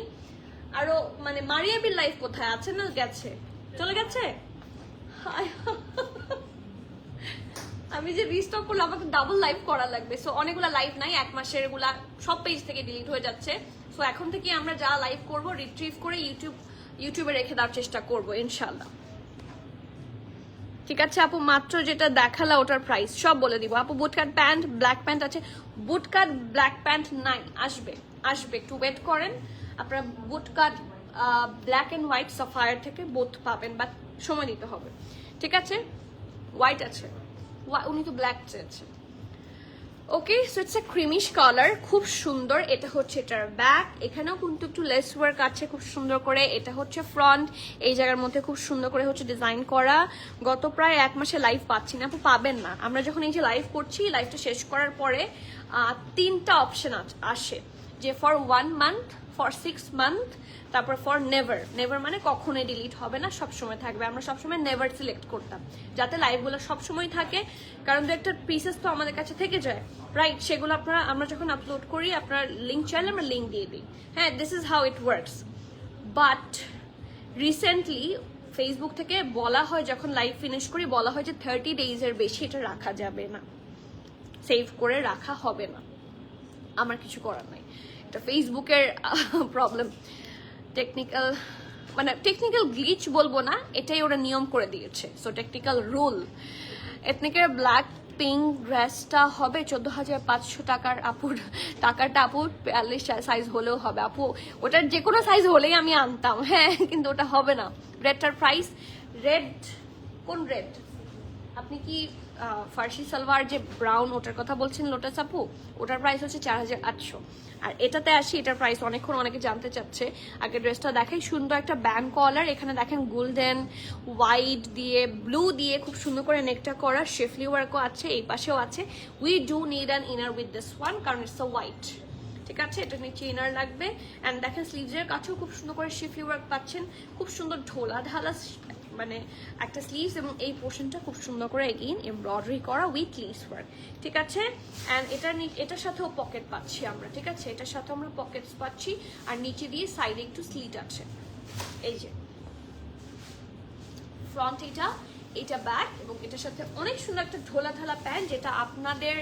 আরো মানে মারিয়াবির লাইভ কোথায় আছে? না গেছে, চলে গেছে। আমি যে রিস্টক করলে আমাকে ডাবল লাইভ করা লাগবে। সো অনেকগুলা লাইভ নাই, 1 মাসের গুলা সব পেজ থেকে ডিলিট হয়ে যাচ্ছে। সো এখন থেকে আমরা যা লাইভ করব রিট্রিভ করে ইউটিউবে রেখে দেওয়ার চেষ্টা করবো ইনশাল্লাহ। ঠিক আছে আপু, মাত্র যেটা দেখালা ওটার প্রাইস সব বলে দিব। আপু বুটকাট প্যান্ট, ব্ল্যাক প্যান্ট আছে? বুটকাট ব্ল্যাক প্যান্ট নাই, আসবে একটু ওয়েট করেন। আপনারা bootcut black and white Sapphire থেকে বোথ পাবেন, বাট সময় দিতে হবে। ঠিক আছে, হোয়াইট আছে, উনি তো ব্ল্যাক চেয়েছে। Okay, so it's a creamish colour, খুব সুন্দর। এটা হচ্ছে এটার ব্যাক, এখানেও কিন্তু একটু লেস ওয়ার্ক আছে খুব সুন্দর করে। এটা হচ্ছে ফ্রন্ট, এই জায়গার মধ্যে খুব সুন্দর করে হচ্ছে ডিজাইন করা। গত প্রায় 1 মাসে লাইভ পাচ্ছি না আপু, পাবেন না। আমরা যখন এই যে লাইভ করছি, লাইভটা শেষ করার পরে 3টা অপশন আসে, যে ফর 1 মান্থ, ফর 6 মান্থ, তারপর ফর নেভার মানে কখনোই ডিলিট হবে না, সবসময় থাকবে। আমরা সবসময় নেভার সিলেক্ট করতাম, যাতে লাইভগুলো সবসময় থাকে, কারণ দু একটা পিসেস তো আমাদের কাছে থেকে যায়, রাইট? সেগুলো আমরা যখন আপলোড করি, আপনার লিঙ্ক চাইলে আমরা লিঙ্ক দিয়ে দিই। হ্যাঁ, this is how it works. But recently Facebook থেকে বলা হয়, যখন লাইভ ফিনিশ করি বলা হয় যে 30 ডেজের বেশি এটা রাখা যাবে না, সেভ করে রাখা হবে না। আমার কিছু করার নাই, এটা ফেসবুকের প্রবলেম, টেকনিক্যাল গ্লিচ বলবো না, এটাই ওরা নিয়ম করে দিয়েছে। So technical rule. এথনিকের ব্ল্যাক পিঙ্ক ড্রেসটা হবে 14,500 টাকার। আপুর টাকাটা আপু 42 সাইজ হলেও হবে আপু, ওটার যে কোনো সাইজ হলেই আমি আনতাম। হ্যাঁ, কিন্তু ওটা হবে না। রেডটার প্রাইস, রেড কোন রেড? আপনি কি ফার্সি সালোয়ার যে ব্রাউন ওটার কথা বলছেন লোটাস আপু? ওটার প্রাইস হচ্ছে 4,800। আর এটাতে আসি, এটার প্রাইস অনেকে জানতে চাচ্ছে। আগে ড্রেসটা দেখাই, সুন্দর একটা ব্যান্ড কলার, এখানে দেখেন গোল্ডেন হোয়াইট দিয়ে ব্লু দিয়ে খুব সুন্দর করে নেকটা করা, শেফলি ওয়ার্কও আছে, এই পাশেও আছে। We do need an inner with this one, কারণ ইটস আ হোয়াইট। ঠিক আছে, এটা নিচে ইনার লাগবে। অ্যান্ড দেখেন স্লিভসের কাছেও খুব সুন্দর করে শেফলি ওয়ার্ক পাচ্ছেন, খুব সুন্দর ঢোলা ঢালা মানে একটা স্লিভস, এবং এই পোর্শনটা খুব সুন্দর করে এগেইন এমব্রয়ডারি করা উইথ লেস ওয়ার্ক। ঠিক আছে, অ্যান্ড এটার সাথেও পকেট পাচ্ছি আমরা। ঠিক আছে, এটার সাথে আমরা পকেটস পাচ্ছি, আর নিচে দিয়ে সাইডে একটু স্লিট আছে। এই যে ফ্রন্ট, এটা ব্যাক, এবং এটার সাথে অনেক সুন্দর একটা ঢোলা ঢালা প্যান্ট, যেটা আপনাদের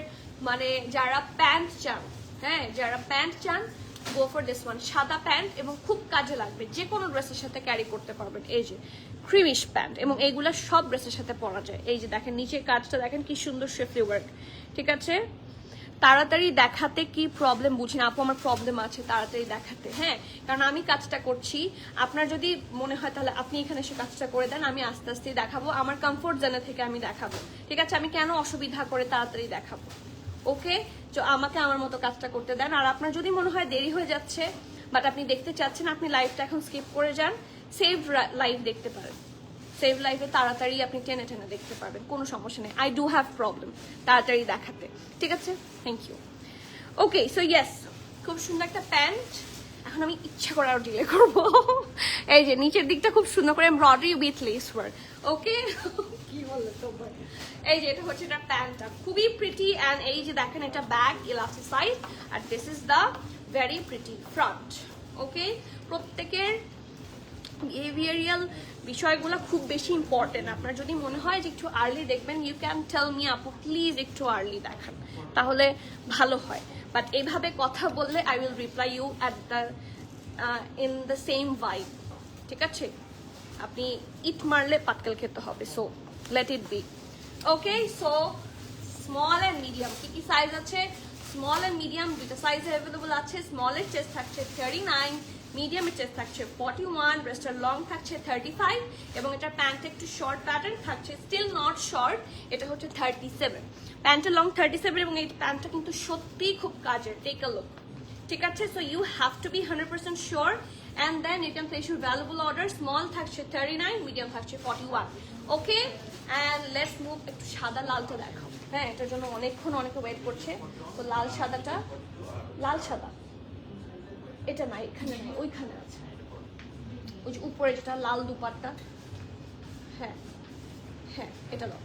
মানে যারা প্যান্ট চান, হ্যাঁ যারা প্যান্ট চান, গো ফর দিস ওয়ান। সাদা প্যান্ট এবং খুব কাজে লাগবে, যে কোনো ড্রেসের সাথে ক্যারি করতে পারবেন। এই যে ক্রিমিশ প্যান্ট, এবং এইগুলা সব ড্রেসের সাথে পরা যায়। এই যে দেখেন নিচের কাজটা দেখেন কি সুন্দর শেফলি ওয়ার্ক। ঠিক আছে, তাড়াতাড়ি দেখাতে কি প্রবলেম বুঝি না আপু, আমার প্রবলেম আছে তাড়াতাড়ি দেখাতে। হ্যাঁ, কারণ আমি কাজটা করছি, আপনার যদি মনে হয় তাহলে আপনি এখানে এসে কাজটা করে দেন, আমি আস্তে আস্তে দেখাবো, আমার কমফোর্ট জোনে থেকে আমি দেখাবো। ঠিক আছে, আমি কেন অসুবিধা করে তাড়াতাড়ি দেখাবো? ওকে, তো আমাকে আমার মতো কাজটা করতে দেন। আর আপনার যদি মনে হয় দেরি হয়ে যাচ্ছে, বাট আপনি দেখতে চাচ্ছেন, আপনি লাইভটা এখন স্কিপ করে যান, সেভ লাইভ দেখতে পারেন। সেভ লাইফে তাড়াতাড়ি আপনি টেনে টেনে দেখতে পারবেন, কোনো সমস্যা নেই। আই ডু হ্যাভ প্রবলেম তাড়াতাড়ি দেখাতে, ঠিক আছে? Thank you. Okay, so yes, খুব সুন্দর একটা প্যান্ট। এখন আমি ইচ্ছা করে আরো ডিলে করবো। এই যে নিচের দিকটা খুব সুন্দর করে এমব্রয়ডারি উইথ লেস ওয়ার্ক। ওকে, কি বললো তোমার? এই যে এটা হচ্ছে এটা প্যান্টটা, খুবই প্রিটি। অ্যান্ড এই যে দেখেন এটা ব্যাক ইলাস্টিসাইড, আর this is the very pretty front. Okay, প্রত্যেকের বিহেভিয়ারিয়াল বিষয়গুলো খুব বেশি ইম্পর্টেন্ট। আপনার যদি মনে হয় যে একটু আর্লি দেখবেন, ইউ ক্যান টেল মি আপু প্লিজ একটু আর্লি দেখান, তাহলে ভালো হয়। বাট এইভাবে কথা বললে I will reply you at the in the same vibe, ঠিক আছে? আপনি ইট মারলে পাতকেল খেতে হবে, so let it be. Okay, so small and medium কি কি সাইজ আছে? স্মল অ্যান্ড মিডিয়াম দুটো সাইজ অ্যাভেলেবল আছে। স্মলের চেস্ট থাকছে 39, মিডিয়ামের চেস্ট থাকছে 41, ব্রেস্টের লং থাকছে 35, এবং এটার প্যান্ট একটু শর্ট প্যাটার্ন থাকছে, স্টিল নট শর্ট, এটা হচ্ছে 37। প্যান্টের লং 37 এবং এই প্যান্টটা কিন্তু সত্যিই খুব কাজের, টেক আ লুক, ঠিক আছে? So you have to be 100% sure, and then you can place your valuable order. Small থাকছে 39, মিডিয়াম থাকছে 41। Okay, and let's move. একটু সাদা লালটা দেখাও, হ্যাঁ, এটার জন্য অনেকক্ষণ অনেকে ওয়েট করছে। তো লাল সাদাটা, লাল সাদা এটা নাই, এখানে নাই, ওইখানে আছে, ওই যে উপরে যেটা লাল দুপাট্টা, হ্যাঁ হ্যাঁ, এটা দাও,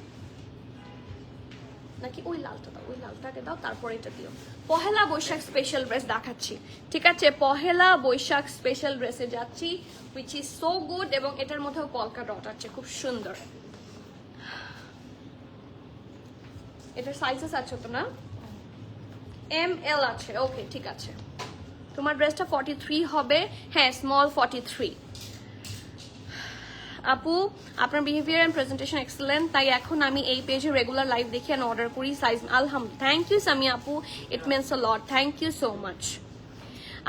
নাকি ওই লালটা দাও, ওই লালটাকে দাও, তারপর এটা দিও। পহেলা বৈশাখ স্পেশাল ড্রেস দেখাচ্ছি, ঠিক আছে? পহেলা বৈশাখ স্পেশাল ড্রেসে যাচ্ছি, উইচ ইজ সো গুড, এবং এটার মধ্যেও পলকা ডট আছে, খুব সুন্দর। এটার সাইজেস আছে তো না? ML আছে, ওকে, ঠিক আছে। তোমার ড্রেসটা 43 হবে, হ্যাঁ, স্মল 43। আপু আপনার বিহেভিয়ার এন্ড প্রেজেন্টেশন এক্সেলেন্ট, তাই এখন আমি এই পেজে রেগুলার লাইভ দেখি এন্ড অর্ডার করি সাইজ। আলহামদুলিল্লাহ, থ্যাংক ইউ সামি আপু, it means a lot, thank you so much.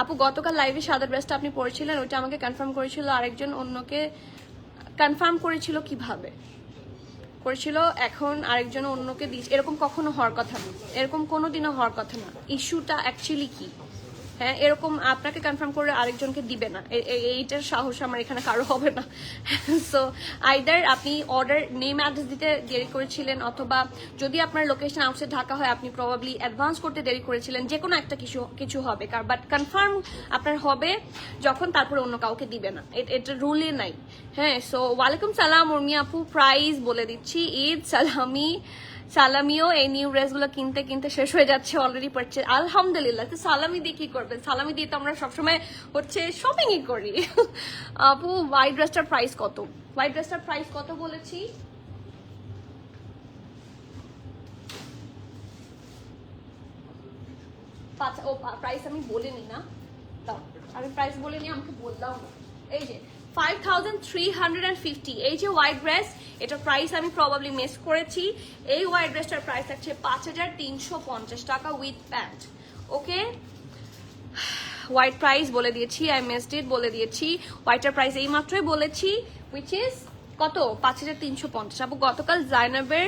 আপু গতকাল লাইভে সাদা ড্রেসটা আপনি পরেছিলেন, ওইটা আমাকে কনফার্ম করেছিল আরেকজন, অন্যকে কনফার্ম করেছিল কিভাবে করেছিল, এখন আরেকজন অন্যকে দিয়েছে, এরকম কখনো হওয়ার কথা না, এরকম কোনোদিনও হওয়ার কথা না। ইস্যুটা অ্যাকচুয়ালি কি? হ্যাঁ, এরকম আপনাকে কনফার্ম করে আরেকজনকে দিবে না, এইটার সাহস আমার এখানে কারো হবে না। সো আইদার আপনি অর্ডার নেম অ্যাড্রেস দিতে দেরি করেছিলেন, অথবা যদি আপনার লোকেশন আউটসাইড ঢাকা হয় আপনি প্রবাবলি অ্যাডভান্স করতে দেরি করেছিলেন, যে কোনো একটা কিছু হবে। বাট কনফার্ম আপনার হবে যখন তারপরে অন্য কাউকে দিবে না, এটা রুলে নাই। হ্যাঁ, সো ওয়ালাইকুম সালাম উর্মি আপু, প্রাইস বলে দিচ্ছি, ঈদ সালামিও এই নিউ ড্রেসগুলো কিনতে কিনতে শেষ হয়ে যাচ্ছে অলরেডি পারচেজ। আলহামদুলিল্লাহ। তো সালামি দিয়ে কি করবেন? সালামি দিয়ে তো আমরা সবসময় হচ্ছে শপিংই করি। আপু হোয়াইট ড্রেসটার প্রাইস কত? হোয়াইট ড্রেসটার প্রাইস কত বলেছি? ও প্রাইস আমি বলিনি না, দাও আমি প্রাইস বলিনি, আমাকে বললাম না। এই যে 5350, এই যে হোয়াইট ড্রেস, এটা প্রাইস আমি প্রবাবলি মিস করেছি। এই হোয়াইট ড্রেসটার প্রাইস আছে 5350 টাকা with pant. Okay, white price বলে দিয়েছি, আই মিসড ইট বলে দিয়েছি। হোয়াইটের প্রাইস এই মাত্রই বলেছি, উইচ ইজ কত? 5350। আপু গতকাল জাইনাবের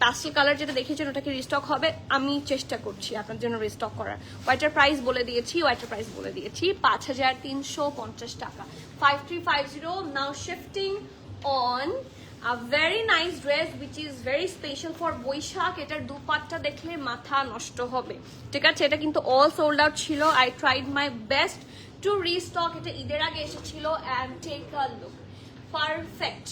পাস্টেল কালার যেটা দেখেছেন ওটাকে রিস্টক হবে, আমি চেষ্টা করছি আপনার জন্য রিস্টক করার। হোয়াইটের প্রাইস বলে দিয়েছি, 5350 টাকা, 5350। Now shifting on a very nice dress which is very special for Boishakh. এটার দুপাট্টা দেখলে মাথা নষ্ট হবে, ঠিক আছে? এটা কিন্তু অল সোল্ড আউট ছিল, I tried my best to restock. এটা ঈদের আগে এসেছিল, and take a look, perfect,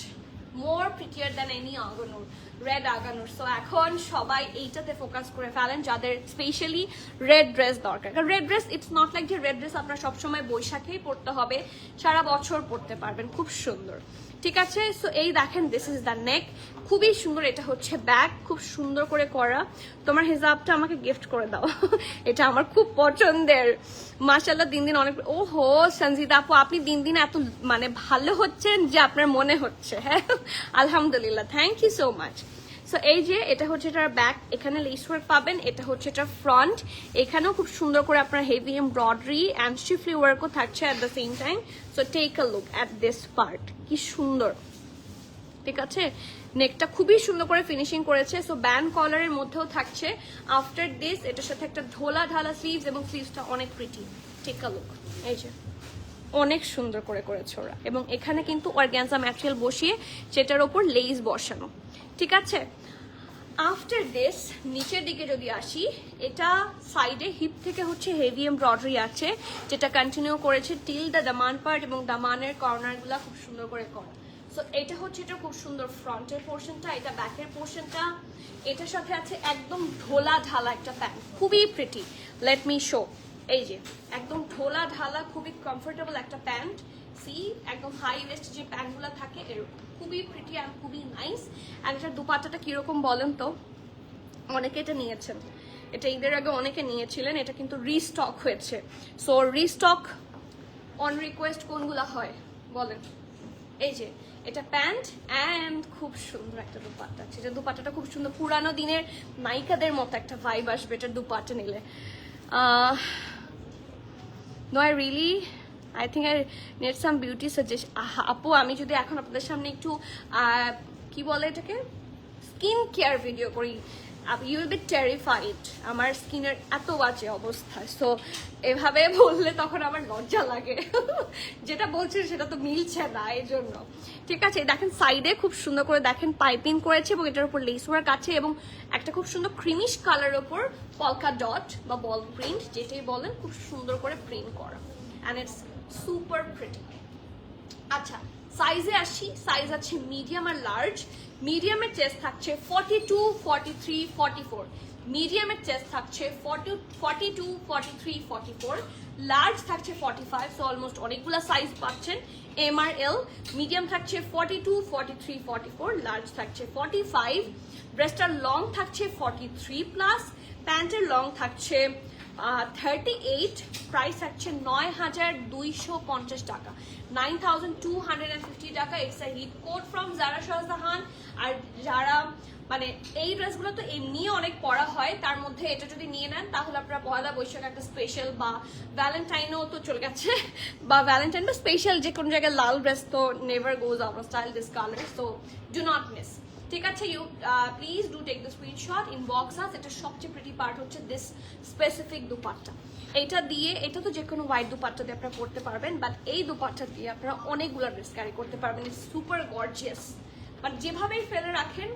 more prettier than any Aghanoor, red Aghanoor. So এখন সবাই এইটাতে ফোকাস করে ফেলেন যাদের স্পেশালি রেড ড্রেস দরকার। কারণ red dress, it's not like যে রেড ড্রেস আপনার সবসময় বৈশাখেই পরতে হবে, সারা বছর পরতে পারবেন, খুব সুন্দর, ঠিক আছে? সো এই দেখেন, দিস ইজ দ্য নেক, খুবই সুন্দর। এটা হচ্ছে ব্যাক, খুব সুন্দর করে করা। তোমার হিজাবটা আমাকে গিফট করে দাও, এটা আমার খুব পছন্দের। মাশাআল্লাহ, দিন দিন অনেক। ওহো সঞ্জিদা আপু, আপনি দিন দিন এত মানে ভালো হচ্ছেন যে আপনার মনে হচ্ছে। হ্যাঁ, আলহামদুলিল্লাহ, thank you so much. So এই যে এটা হচ্ছে এটার ব্যাক, এখানে লেস ওয়ার্ক পাবেন। এটা হচ্ছে এটার ফ্রন্ট, এখানেও খুব সুন্দর করে আপনার হেভি এমব্রয়ডারি অ্যান্ড শিফলি ওয়ার্কও থাকছে at the same time. So take a look at this part, কি সুন্দর, ঠিক আছে? নেকটা খুবই সুন্দর করে ফিনিশিং করেছে। সো ব্যান্ড কলারের মধ্যেও থাকছে। আফটার দিস এটার সাথে একটা ঢোলা ঢালা স্লিভস, এবং স্লিভসটা অনেক প্রিটি, টেক আ লুক। এই যে অনেক সুন্দর করে করেছে ওরা, এবং এখানে কিন্তু অর্গানজা ম্যাটেরিয়াল বসিয়ে সেটার ওপর লেস বসানো, ঠিক আছে। আফটার দিস নিচের দিকে যদি আসি, এটা সাইডে হিপ থেকে হচ্ছে হেভি এমব্রয়ডারি আছে, যেটা কন্টিনিউ করেছে টিল দ্য দামান পার্ট, এবং দামানের কর্নারগুলো খুব সুন্দর করে করা। সো এটা হচ্ছে এটা খুব সুন্দর ফ্রন্টের পোর্শনটা, এটা ব্যাকের পোর্শনটা। এটার সাথে আছে একদম ঢোলা ঢালা একটা প্যান্ট, খুবই প্রিটি। Let me show. এই যে একদম ঢোলা ঢালা খুবই কমফোর্টেবল একটা প্যান্ট। সি একদম হাই ওয়েস্ট যে প্যান্টগুলো থাকে এরকম, খুবই প্রিটি অ্যান্ড খুবই নাইস। অ্যান্ড এটার দুপাট্টাটা কিরকম বলেন তো? অনেকে এটা নিয়েছেন, এটা ঈদের আগে অনেকে নিয়েছিলেন, এটা কিন্তু রিস্টক হয়েছে। সো রিস্টক অন রিকোয়েস্ট কোনগুলো হয় বলেন? এই যে এটা প্যান্ট অ্যান্ড খুব সুন্দর একটা দুপাট্টা আছে। এটা দুপাট্টাটা খুব সুন্দর, পুরানো দিনের নায়িকাদের মতো একটা ভাইব আসবে এটার দুপাট্টা নিলে। No I really I think I need some beauty suggest. আপু আমি যদি এখন আপনাদের সামনে একটু কি বলে এটাকে স্কিন কেয়ার ভিডিও করি, ইউ উইল বি টেরিফাইড আমার স্কিনের এত বাজে অবস্থা। সো এভাবে বললে তখন আমার লজ্জা লাগে। যেটা বলছেন সেটা তো মিলছে না, এই জন্য। ঠিক আছে, দেখেন সাইডে খুব সুন্দর করে দেখেন পাইপিং করেছে, এবং এটার উপর লেস ওয়ার্ক আছে, এবং একটা খুব সুন্দর ক্রিমিশ কালার ওপর পলকা ডট বা বল প্রিন্ট যেটাই বলেন, খুব সুন্দর করে প্রিন্ট করা, অ্যান্ড ইটস সুপার প্রিটি। আচ্ছা সাইজে আসি, সাইজ আছে মিডিয়াম আর লার্জ। মিডিয়ামের চেস্ট থাকছে 42, 43, 44। মিডিয়ামের চেস্ট থাকছে 42, 43, 44। লার্জ থাকছে 45। সো অলমোস্ট অনেকগুলো সাইজ পাচ্ছেন, এম আর এল। মিডিয়াম থাকছে 42, 43, 44। লার্জ থাকছে 45। ব্রেস্টার লং থাকছে 43 প্লাস। প্যান্টের লং থাকছে 38। প্রাইস থাকছে 9,250 টাকা, 9,250 টাকা। It's a hit code from Zara Shahjahan. আর যারা মানে এই ড্রেসগুলো তো এমনি অনেক পরা হয়, তার মধ্যে এটা যদি নিয়ে নেন তাহলে আপনারা পয়লা বৈশাখ একটা স্পেশাল, বা ভ্যালেন্টাইনও তো চলে গেছে, বা ভ্যালেন্টাইন বা স্পেশাল যে কোনো জায়গায় লাল ড্রেস তো never goes out of style this colour. So do not miss, ঠিক আছে। You please do take the screenshot, inbox us. এটা সবচেয়ে প্রিটি পার্ট হচ্ছে দিস স্পেসিফিক দুপাট্টা। এটা দিয়ে, এটা তো যে কোনো হোয়াইট দুপাট্টা দিয়ে আপনারা পড়তে পারবেন, বাট এই দুপাট্টা দিয়ে আপনারা অনেকগুলো ড্রেস ক্যারি করতে পারবেন। ইটস সুপার গর্জিয়াস, বাট যেভাবেই ফেলে রাখেন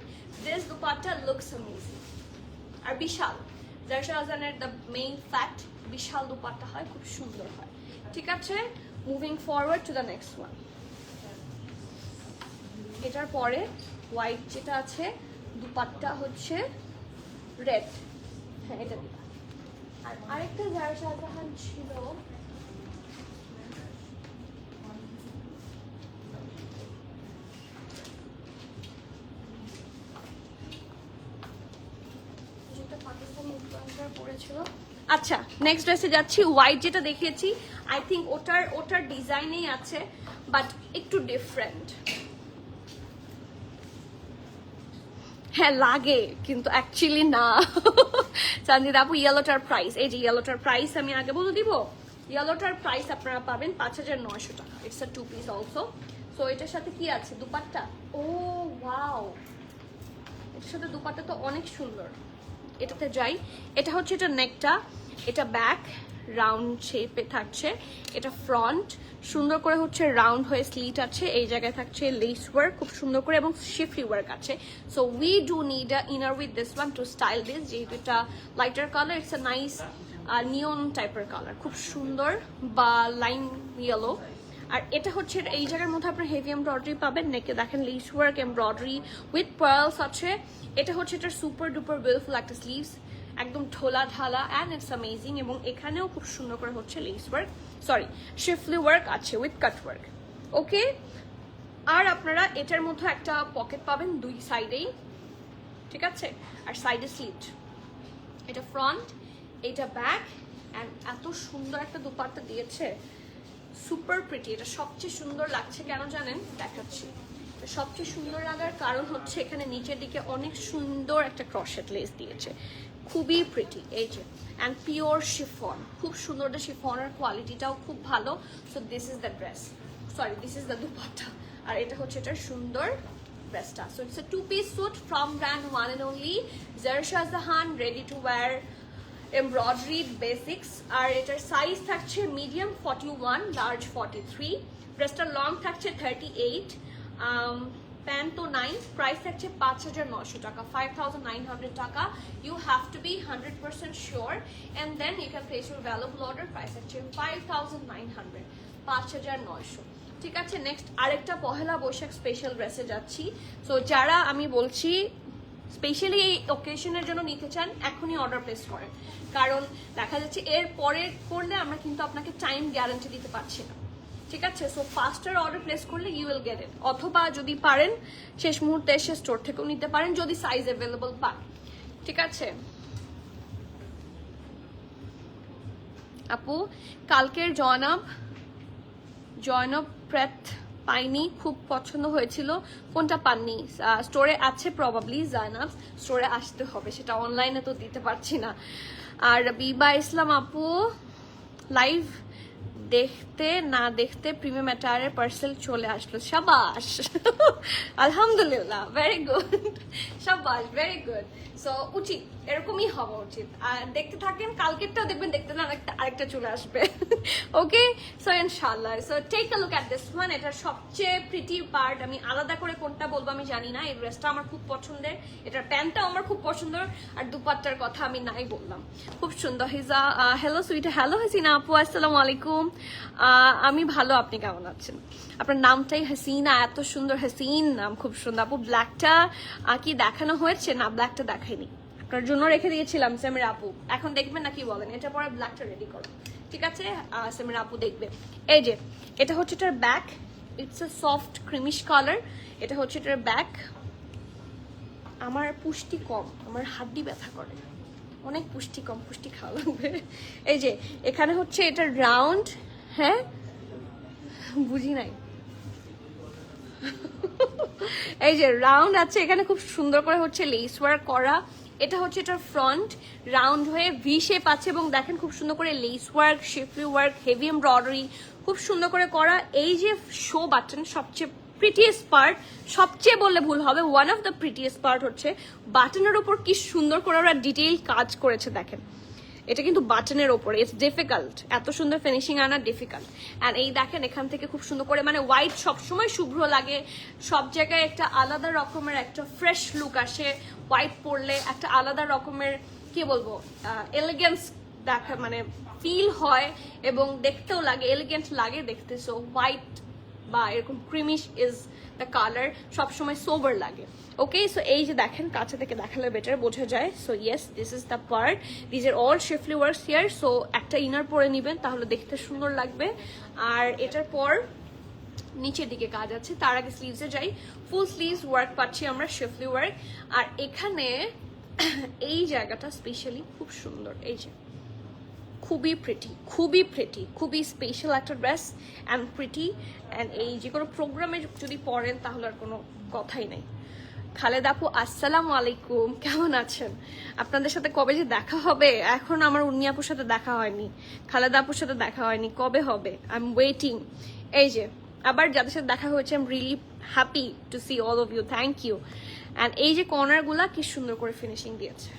দিস দুপাট্টা লুকস অ্যামেজিং। আর বিশাল, জারা শাহজাহানের দ্য মেইন ফ্যাক্ট, বিশাল দুপাট্টা হয়, খুব সুন্দর হয়, ঠিক আছে। Moving forward to the next one. এটার পরে হোয়াইট যেটা আছে, দুপাট্টা হচ্ছে রেড, হ্যাঁ এটা দিবা। আর আরেকটা জারা শাহজাহান ছিল, যেটা পাকিস্তানি ইনফ্লুয়েন্সার পরেছিল। আচ্ছা নেক্সট ড্রেসে যাচ্ছি। হোয়াইট যেটা দেখিয়েছি আই থিঙ্ক ওটার ডিজাইনেই আছে, বাট একটু ডিফারেন্ট। হ্যাঁ লাগে, কিন্তু অ্যাকচুয়ালি না। চান্দিদ আপু ইয়েলোটার প্রাইস, এই যে ইয়েলোটার প্রাইস আমি আগে বলে দিব। ইয়েলোটার প্রাইস আপনারা পাবেন 5,900 টাকা। It's a 2 piece also. So এটার সাথে কি আছে দুপাট্টা, ও ওয়াও, এটার সাথে দুপাট্টা তো অনেক সুন্দর। এটাতে যাই, এটা হচ্ছে এটা নেকটা, এটা ব্যাক রাউন্ড শেপে থাকছে, এটা ফ্রন্ট সুন্দর করে হচ্ছে রাউন্ড হয়ে স্লিট আছে, এই জায়গায় থাকছে লেস ওয়ার্ক খুব সুন্দর করে, এবং শিফলি ওয়ার্ক আছে। So we do need a inner with this one to style this, যেহেতু এটা lighter colour, it's a nice neon টাইপের কালার, খুব সুন্দর, বা লাইম ইয়েলো। আর এটা হচ্ছে এই জায়গার মধ্যে আপনার হেভি এমব্রয়ডারি পাবেন, নেকে দেখেন less work embroidery with pearls আছে। এটা হচ্ছে এটার সুপার ডুপার বিউটিফুল একটা স্লিভস, একদম ঢোলা ঢালা, অ্যান্ড ইটস অ্যামেজিং। এবং এখানেও খুব সুন্দর করে হচ্ছে লেস ওয়ার্ক, সরি শিফলি ওয়ার্ক আছে উইথ কাট ওয়ার্ক, ওকে। আর আপনারা এটার মধ্যে একটা পকেট পাবেন দুই সাইডেই, ঠিক আছে। আর সাইডে স্লিট, এটা ফ্রন্ট, এটা ব্যাক, অ্যান্ড এত সুন্দর একটা দুপাট্টা দিয়েছে, সুপার প্রিটি। এটা সবচেয়ে সুন্দর লাগছে কেন জানেন, দেখাচ্ছি। সবচেয়ে সুন্দর লাগার কারণ হচ্ছে এখানে নিচের দিকে অনেক সুন্দর একটা ক্রশেট লেস দিয়েছে, খুবই প্রিটি, এই যে। অ্যান্ড পিওর শিফন, খুব সুন্দর, শিফনের কোয়ালিটিটাও খুব ভালো। So this is the dress, sorry this is the dupatta, আর এটা হচ্ছে এটার সুন্দর ড্রেসটা। So it's a 2 piece suit from brand one and only Zara Shahjahan, ready to wear embroidered basics. আর এটার সাইজ থাকছে মিডিয়াম 41, লার্জ 43, ড্রেসটার লং থাকছে 38, প্যান্ট তো 9, প্রাইস থাকছে 5,900 টাকা, 5,900 টাকা। You have to be 100% sure and then you can place your valuable order. Price থাকছে 5,900, 5,900। ঠিক আছে, নেক্সট আরেকটা পহেলা বৈশাখ স্পেশাল ড্রেসে যাচ্ছি। সো যারা আমি বলছি স্পেশালি এই ওকেশনের জন্য নিতে চান এখনই অর্ডার প্লেস করেন, কারণ দেখা যাচ্ছে এর পরে করলে আমরা কিন্তু আপনাকে টাইম গ্যারান্টি দিতে পারছি না। ঠিক আছে, সো ফাস্টার অর্ডার প্লেস করলে ইউ উইল গেট ইট, অথবা যদি পারেন শেষ মুহূর্তে এসে স্টোর থেকেও নিতে পারেন যদি সাইজ অ্যাভেলেবল পান। ঠিক আছে আপু, কালকের জয়নব প্রেত পাইনি, খুব পছন্দ হয়েছিল, কোনটা পাননি? স্টোরে আছে প্রবাবলি জয়নব, স্টোরে আসতে হবে, সেটা অনলাইনে তো দিতে পারছি না। আর বিবা ইসলাম আপু, লাইভ দেখতে না দেখতে প্রিমিয়াম অ্যাটায়ারের পার্সেল চলে আসলো, শাবাশ আলহামদুলিল্লাহ, ভেরি গুড, শাবাশ, ভেরি গুড। সো উচিত, এরকমই হওয়া উচিত। আর দেখতে থাকেন, কালকেরটাও দেখবেন, দেখতে না আরেকটা চলে আসবে। ওকে, সো ইনশাআল্লাহ। So take a look at this one. এটার সবচেয়ে প্রিটি পার্ট, আমি আলাদা করে কোনটা বলবো আমি জানি না, এই ড্রেসটা আমার খুব পছন্দের, এটার প্যান্টটাও আমার খুব পছন্দের, আর দুপাট্টার কথা আমি নাই বললাম, খুব সুন্দর। হিজা, হ্যালো সুইট, হ্যালো হাসিনা আপু, আসসালামু আলাইকুম। আমি ভালো, আপনি কেমন আছেন? আপনার নামটাই হাসিনা, এত সুন্দর, হাসিন নাম, খুব সুন্দর আপু। ব্ল্যাকটা কি দেখানো হয়েছে? না, ব্ল্যাকটা দেখাইনি, আপনার জন্য রেখে দিয়েছিলাম সেমের আপু, এখন দেখবেন না কি বলেন? এটা পরে ব্ল্যাকটা রেডি করো, ঠিক আছে? সেমের আপু দেখবে। এই যে এটা হচ্ছে এটার back, it's a soft creamish colour, এটা হচ্ছে এটার ব্যাক। আমার পুষ্টি কম, আমার হাড্ডি ব্যথা করে, অনেক পুষ্টি কম, পুষ্টি খাওয়া লাগবে। এই যে এখানে হচ্ছে এটা রাউন্ড, হ্যাঁ বুঝি নাই, এই যে রাউন্ড আছে, এখানে খুব সুন্দর করে হচ্ছে লেস ওয়ার্ক করা। এটা হচ্ছে এটার ফ্রন্ট, রাউন্ড হয়ে ভি শেপ আছে, এবং দেখেন খুব সুন্দর করে less work, শেফলি work, heavy embroidery খুব সুন্দর করে করা। এই যে শো বাটন, সবচেয়ে প্রিটিয়েস্ট পার্ট, সবচেয়ে বললে ভুল হবে, one of the prettiest part হচ্ছে বাটনের ওপর কি সুন্দর করে ওরা ডিটেইল কাজ করেছে দেখেন। এটা কিন্তু বাটনের ওপরে, ইটস ডিফিকাল্ট, এত সুন্দর ফিনিশিং আনা ডিফিকাল্ট। অ্যান্ড এই দেখেন এখান থেকে খুব সুন্দর করে, মানে হোয়াইট সবসময় শুভ্র লাগে, সব জায়গায় একটা আলাদা রকমের একটা ফ্রেশ লুক আসে, হোয়াইট পরলে একটা আলাদা রকমের কি বলবো এলিগেন্স দেখা, মানে ফিল হয়, এবং দেখতেও লাগে, এলিগেন্ট লাগে দেখতে। সো হোয়াইট বা এরকম ক্রিমিশ ইজ দ্য কালার, সবসময় সোবার লাগে। ওকে, সো এই যে দেখেন, কাছে থেকে দেখালে বেটার বোঝা যায়। So yes, this is the part, this are all chiefly works here. So একটা ইনার পরে নেবেন, তাহলে দেখতে সুন্দর লাগবে। আর এটার পর নিচের দিকে কাজ আছে, তার আগে স্লিভসে যাই। ফুল স্লিভস ওয়ার্ক পাচ্ছি আমরা, শিফলি ওয়ার্ক। আর এখানে এই জায়গাটা স্পেশালি খুব সুন্দর, এই যে খুবই প্রিটি, খুবই প্রিটি, খুবই স্পেশাল একটা ড্রেস অ্যান্ড প্রিটি। অ্যান্ড এই যে কোনো প্রোগ্রামে যদি পরেন তাহলে আর কোনো কথাই নেই। খালেদা আপু, আসসালামু আলাইকুম, কেমন আছেন? আপনাদের সাথে কবে যে দেখা হবে, এখন আমার উন্নি আপুর সাথে দেখা হয়নি, খালেদা আপুর সাথে দেখা হয়নি, কবে হবে? I am waiting. এই যে আবার যাদের সাথে দেখা হয়েছে, I am really happy to see all of you, thank you. And এই যে কর্নারগুলা কি সুন্দর করে ফিনিশিং দিয়েছে,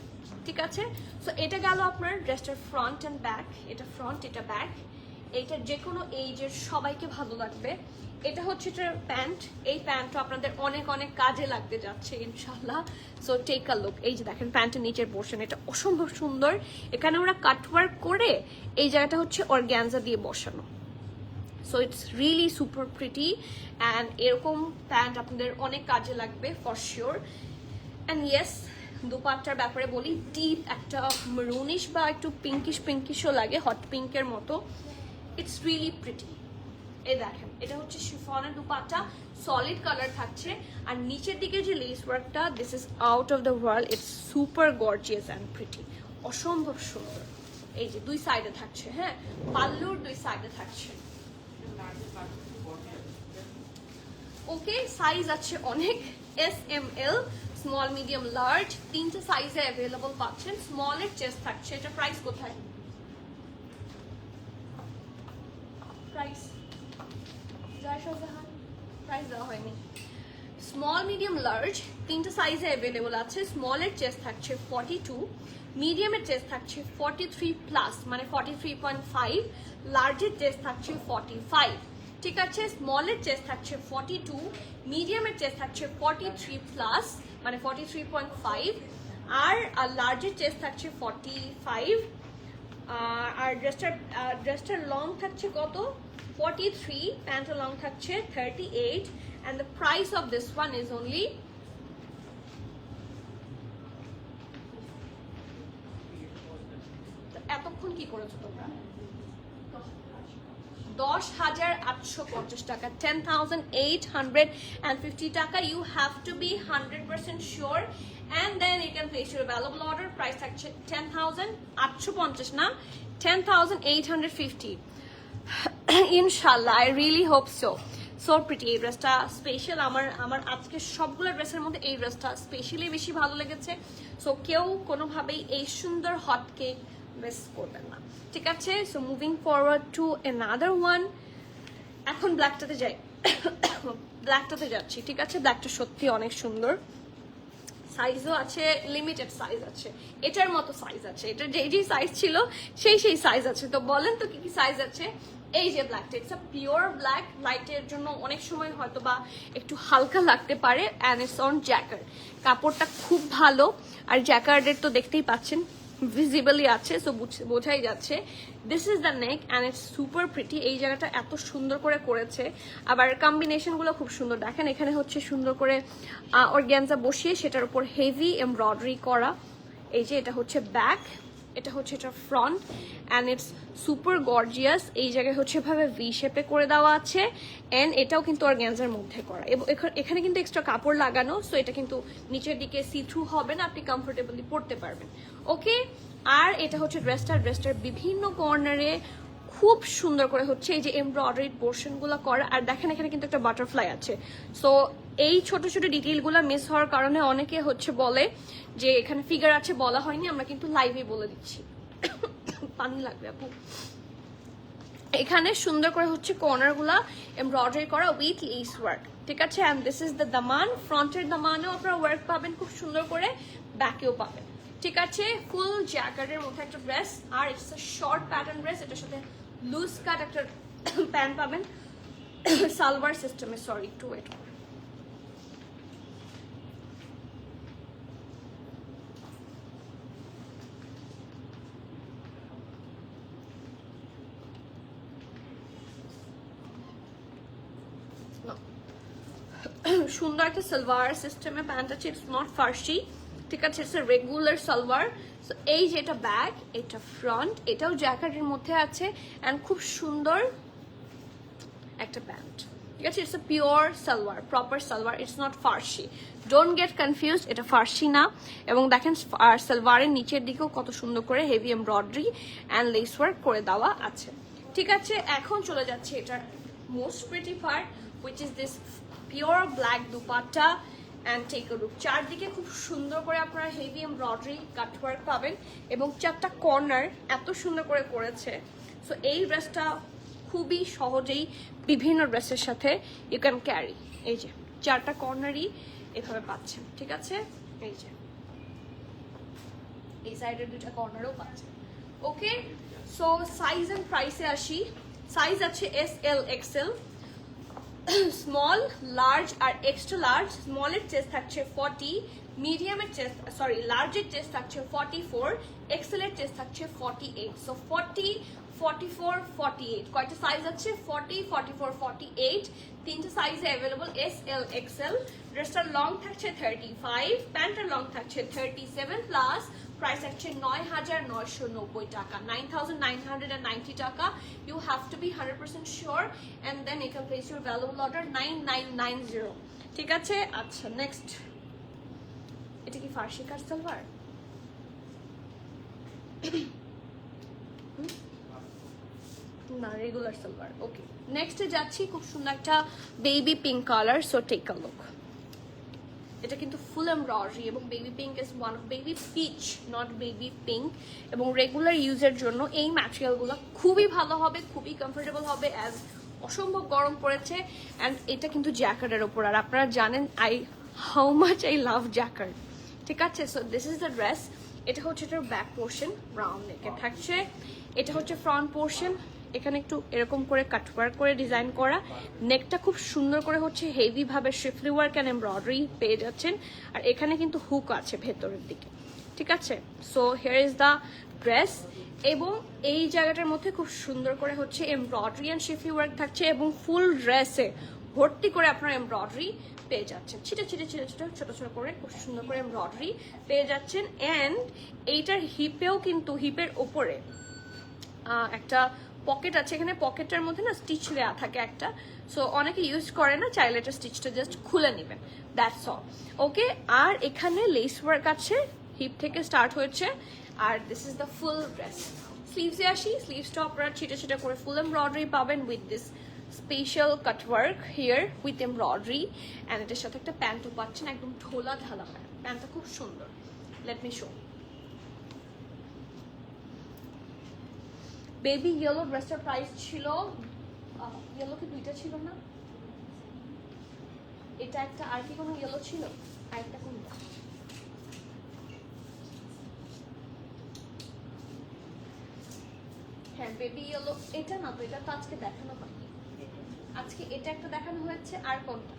ঠিক আছে? সো এটা গেল আপনার ড্রেসটার ফ্রন্ট অ্যান্ড ব্যাক, এটা ফ্রন্ট, এটা ব্যাক। এইটা যে কোনো এইজের সবাইকে ভালো লাগবে। এটা হচ্ছে এটার প্যান্ট, এই প্যান্টটা আপনাদের অনেক অনেক কাজে লাগতে যাচ্ছে ইনশাল্লাহ। সো টেক আ লুক, এই যে দেখেন প্যান্টের নিচের পোর্শন, এটা অসম্ভব সুন্দর। এখানে ওরা কাটওয়ার্ক করে এই জায়গাটা হচ্ছে অর্গ্যানজা দিয়ে বসানো। So it's really super pretty, and এরকম প্যান্ট আপনাদের অনেক কাজে লাগবে ফর শিওর। অ্যান্ড ইয়েস, দুপাট্টার ব্যাপারে বলি, ডিপ একটা মেরুনিশ বা একটু পিঙ্কিশও লাগে, হট পিঙ্কের মতো। It's really pretty. এই দেখেন, এটা হচ্ছে শিফনের দুপাট্টা, সলিড কালার থাকছে। আর নিচের দিকে যে লেস ওয়ার্কটা, this is out of the world, it's super gorgeous and pretty, অসম্ভব সুন্দর। এই যে দুই সাইডে থাকছে, হ্যাঁ পাল্লুর দুই সাইডে থাকছে। ওকে, সাইজ আছে অনেক, S M L, small, medium, large, তিনটে সাইজে অ্যাভেলেবল পাচ্ছেন। স্মলের চেস্ট থাকছে, এটা প্রাইস কোথায়? প্রাইস প্রাইস দেওয়া হয়নি। স্মল, মিডিয়াম, লার্জ তিনটে সাইজে অ্যাভেলেবল আছে। স্মলের চেস্ট থাকছে 42, মিডিয়ামের চেস্ট থাকছে 43 প্লাস মানে 43.5, লার্জের চেস্ট থাকছে 45, ঠিক আছে। স্মলের চেস্ট থাকছে 42, মিডিয়ামের চেস্ট থাকছে 43 প্লাস মানে 43.5, আর লার্জের চেস্ট থাকছে 45, আর ড্রেসটার লং থাকছে কত 43, প্যান্টের লং থাকছে 38, and the price of this one is only এতক্ষণ কি করেছো তোমরা 10,850 টাকা, 10,850 টাকা। You have to be 100% sure and then you can place your available order. Price থাকছে 10,850 না 10,850 ইনশাআল্লাহ। I really hope so. So pretty, এই ড্রেসটা স্পেশাল। আমার আজকে সবগুলো ড্রেসের মধ্যে এই ড্রেসটা স্পেশালি বেশি ভালো লেগেছে। সো কেউ কোনোভাবেই এই সুন্দর হট কেক মিস করবেন না, ঠিক আছে। So moving forward to another one. এখন ব্ল্যাকটাতে যাই, ব্ল্যাকটাতে যাচ্ছি, ঠিক আছে। ব্ল্যাকটা সত্যি অনেক সুন্দর, সাইজও আছে, লিমিটেড সাইজ আছে, এটার মতো সাইজ আছে, এটার যেই সাইজ ছিল সেই সাইজ আছে। তো বলেন তো কি কি সাইজ আছে। এই যে ব্ল্যাকটা, ইটস আ পিওর ব্ল্যাক, লাইটের জন্য অনেক সময় হয়তো বা একটু হালকা লাগতে পারে, অ্যান্ড ইটস অন জ্যাকার্ড। কাপড়টা খুব ভালো, আর জ্যাকার্ডের তো দেখতেই পাচ্ছেন ভিজিবলি আছে, সো বোঝাই যাচ্ছে। This is the neck and it's super pretty. এই জায়গাটা এত সুন্দর করে করেছে, আবার কম্বিনেশনগুলো খুব সুন্দর। দেখেন এখানে হচ্ছে সুন্দর করে অর্গ্যানজা বসিয়ে সেটার উপর হেভি এমব্রয়ডারি করা। এই যে এটা হচ্ছে ব্যাক, এটা হচ্ছে এটা front, and it's super gorgeous. এই জায়গায় হচ্ছে এভাবে ভি শেপে করে দেওয়া আছে, অ্যান্ড এটাও কিন্তু অর্গ্যানজার মধ্যে করা, এবং এখানে কিন্তু এক্সট্রা কাপড় লাগানো, সো এটা কিন্তু নিচের দিকে সি থ্রু হবে না, আপনি কমফোর্টেবলি পরতে পারবেন। ওকে, আর এটা হচ্ছে ড্রেসটার বিভিন্ন কর্নারে খুব সুন্দর করে হচ্ছে এই যে এমব্রয়ডারি পোর্শনগুলো করা। আর দেখেন এখানে কিন্তু একটা বাটারফ্লাই আছে। সো এই ছোট ছোট ডিটেইলগুলো মিস হওয়ার কারণে অনেকে হচ্ছে বলে যে এখানে ফিগার আছে, বলা হয়নি, আমরা কিন্তু লাইভে বলে দিচ্ছি। পানি লাগবে আপু। এখানে সুন্দর করে হচ্ছে কর্নারগুলা এমব্রয়ডারি করা উইথ লেস ওয়ার্ক, ঠিক আছে। অ্যান্ড দিস ইজ দ্য দামান। ফ্রন্টের দামানেও আপনারা ওয়ার্ক পাবেন খুব সুন্দর করে, ব্যাকেও পাবেন, ঠিক আছে। ফুল জ্যাকেটের মধ্যে একটা ড্রেস, আর it's a short pattern dress. এটার সাথে লুজ কাট একটা প্যান্ট পাবেন সালোয়ার সিস্টেমে। সরি, একটু ওয়েট করুন। সুন্দর একটা সালোয়ার সিস্টেমে প্যান্ট আছে, ইটস নট ফার্সি, ঠিক আছে। It's a regular salwar. So এই যে এটা ব্যাক, এটা ফ্রন্ট, এটাও জ্যাকেটের মধ্যে আছে, অ্যান্ড খুব সুন্দর একটা প্যান্ট, ঠিক আছে। It's a pure salwar, proper salwar, it's not Farsi. Don't get confused, এটা ফার্সি না। এবং দেখেন সালোয়ারের নিচের দিকেও কত সুন্দর করে heavy embroidery and lace work করে দেওয়া আছে, ঠিক আছে। এখন চলে যাচ্ছে এটার most pretty part, which is this pure black dupatta and take a look. চারদিকে খুব সুন্দর করে আপনারা হেভি এমব্রয়ডারি কাটওয়ার্ক পাবেন, এবং চারটা কর্নার এত সুন্দর করে করেছে। সো এই ড্রেসটা খুবই সহজেই বিভিন্ন ড্রেসের সাথে ইউ ক্যান ক্যারি। এই যে চারটা কর্নারই এভাবে পাচ্ছেন, ঠিক আছে। এই যে এই সাইডের দুটা কর্নারও পাচ্ছেন। ওকে, সো সাইজ এন্ড প্রাইসে আসি। সাইজ আছে SL XL, স্মল, লার্জ আর এক্সট্রা লার্জ। স্মলের চেস্ট থাকছে 40, মিডিয়ামের চেস্ট লার্জের চেস্ট থাকছে 44, এক্সেলের চেস্ট থাকছে 48। সো 40, 44, 48 কয়টা সাইজ আছে? 40, 44, 48 তিনটা সাইজে অ্যাভেলেবল, SL XL। ড্রেসটার লং থাকছে 35, প্যান্টের লং থাকছে 37 প্লাস। প্রাইস থাকছে 9,990 টাকা, 9,990 টাকা। You have to be 100% sure, and then you can place your valuable order 9990, ঠিক আছে। আচ্ছা, নেক্সট, এটা কি ফার্সি কাট সালোয়ার? না, রেগুলার সালোয়ার। ওকে, নেক্সটে যাচ্ছি। খুব সুন্দর একটা baby pink colour, so take a look. এটা কিন্তু ফুল এমব্রয়ডারি, এবং baby pink is one of baby peach, not baby pink. এবং রেগুলার ইউজের জন্য এই ম্যাটেরিয়ালগুলো খুবই ভালো হবে, খুবই কমফোর্টেবল হবে, অ্যাজ অসম্ভব গরম পড়েছে। অ্যান্ড এটা কিন্তু জ্যাকেটের ওপর, আর আপনারা জানেন how much I love jacket, ঠিক আছে। So this is the dress. এটা হচ্ছে এটার ব্যাক পোর্শন, রাউন্ড নেকে থাকছে। এটা হচ্ছে ফ্রন্ট পোর্শন, এখানে একটু এরকম করে কাটওয়ার্ক করে ডিজাইন করা। নেকটা খুব সুন্দর করে হচ্ছে হেভি ভাবে শিফলি ওয়ার্ক অ্যান্ড এমব্রয়ডারি পেয়ে যাচ্ছেন। আর এখানে কিন্তু হুক আছে ভেতরের দিকে, ঠিক আছে। So here is the dress. এবং এই জায়গাটার মধ্যে খুব সুন্দর করে হচ্ছে এমব্রয়ডারি অ্যান্ড শিফলি ওয়ার্ক থাকছে, এবং ফুল ড্রেসে ভর্তি করে আপনার এমব্রয়ডারি পেয়ে যাচ্ছেন। ছিটে ছিটে ছিটে ছিটে ছোট ছোট করে খুব সুন্দর করে এমব্রয়ডারি পেয়ে যাচ্ছেন। অ্যান্ড এইটার হিপেও কিন্তু হিপের ওপরে একটা পকেট আছে, এখানে পকেটটার মধ্যে না স্টিচ দেওয়া থাকে একটা। সো অনেকে ইউজ করে না, চাইলে এটা স্টিচটা জাস্ট খুলে নেবেন, দ্যাটস অল। ওকে, আর এখানে লেস ওয়ার্ক আছে, হিপ থেকে স্টার্ট হয়েছে। আর this is the full dress. স্লিভসে আসি, স্লিভসটা আপনারা ছিটে ছিটে করে ফুল এমব্রয়ডারি পাবেন with this special cutwork here with embroidery. And এটার সাথে একটা প্যান্টও পাচ্ছেন, একদম ঢোলা ঢালা প্যান্টটা খুব সুন্দর। Let me show. Baby yellow ড্রেসটার প্রাইস ছিল, ইয়েলো কি দুইটা ছিল না? এটা একটা, আর কি কোনো ইয়েলো ছিল? আর একটা কোনটা? হ্যাঁ বেবি ইয়েলো, এটা না তো, এটা তো আজকে দেখানো হয়নি। আজকে এটা একটা দেখানো হয়েছে, আর কোনটা?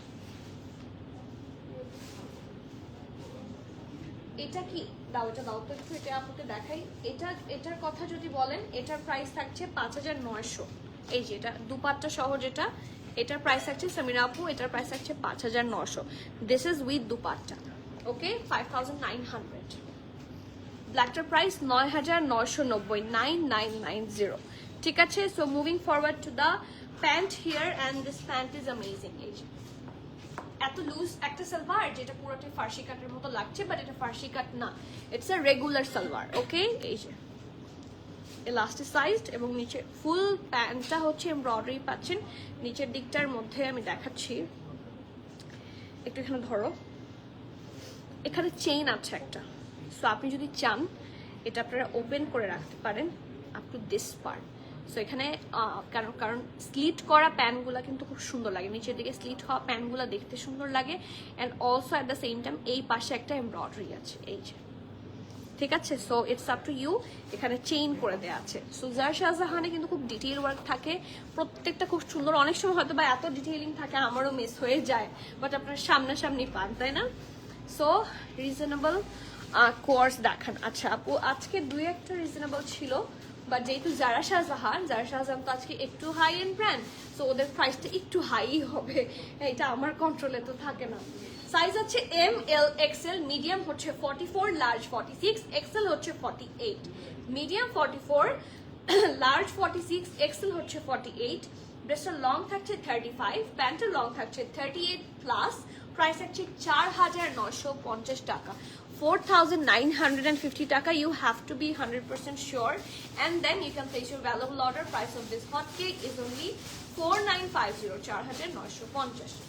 এটা কি? দাও, এটা দাও তো একটু, এটা আপনাকে দেখাই। এটার কথা যদি বলেন, এটার প্রাইস থাকছে 5900। এই যে এটা দুপাট্টা সহ যেটা, এটার প্রাইস থাকছে সামিরা আপু, এটার প্রাইস থাকছে 5900। This is with dupatta. Okay, 5900। ব্ল্যাকটার প্রাইস 9990, 9990। ঠিক আছে। So moving forward to the pant here, and this pant is amazing. এই যে এত লুজ একটা সালোয়ার যেটা পুরোটাই ফার্সি কাটের মতো লাগছে, বাট এটা ফার্সি কাট না, ইটস আ রেগুলার সালোয়ার। ওকে, এই যে এলাস্টিসাইজড, এবং নিচে ফুল প্যান্টটা হচ্ছে এমব্রয়ডারি পাচ্ছেন। নিচের দিকটার মধ্যে আমি দেখাচ্ছি, একটু এখানে ধরো, এখানে চেইন আছে একটা। সো আপনি যদি চান এটা আপনারা ওপেন করে রাখতে পারেন up to this part. So এখানে কারণ স্লিট করা প্যানগুলা কিন্তু খুব সুন্দর লাগে, নিচের দিকে স্লিট হওয়া প্যানগুলা দেখতে সুন্দর লাগে। And also at the same time এই পাশে একটা এমব্রয়ডারি আছে, এই যে, ঠিক আছে। So it's up to you. এখানে চেইন করে দেওয়া আছে। সো জার শাহজাহানে কিন্তু খুব ডিটেইল ওয়ার্ক থাকে, প্রত্যেকটা খুব সুন্দর। অনেক সময় হয়তো বা এত ডিটেইলিং থাকে আমারও মিস হয়ে যায়, বাট আপনার সামনাসামনি পান, তাই না? সো রিজনেবল কোর্স দেখান। আচ্ছা আপু, আজকে দুই একটা রিজনেবল ছিল, বাট যেহেতু জারা শাহজাহান তো আজকে একটু হাই এন্ড ব্র্যান্ড, সো ওদের প্রাইসটা একটু হাই হবে, এটা আমার কন্ট্রোলে তো থাকে না। সাইজ হচ্ছে এম, এল, এক্সেল, মিডিয়াম হচ্ছে 44, লার্জ 46, এক্সেল হচ্ছে 48, মিডিয়াম 44, লার্জ 46, এক্সেল হচ্ছে 48। ড্রেসটার লং থাকছে 35, প্যান্টের লং থাকছে 38 প্লাস। প্রাইস থাকছে 4950 টাকা, 4950 টাকা। You have to be 100% sure, and then you can place your valuable order. Price of this hot cake is only 4950, 4950।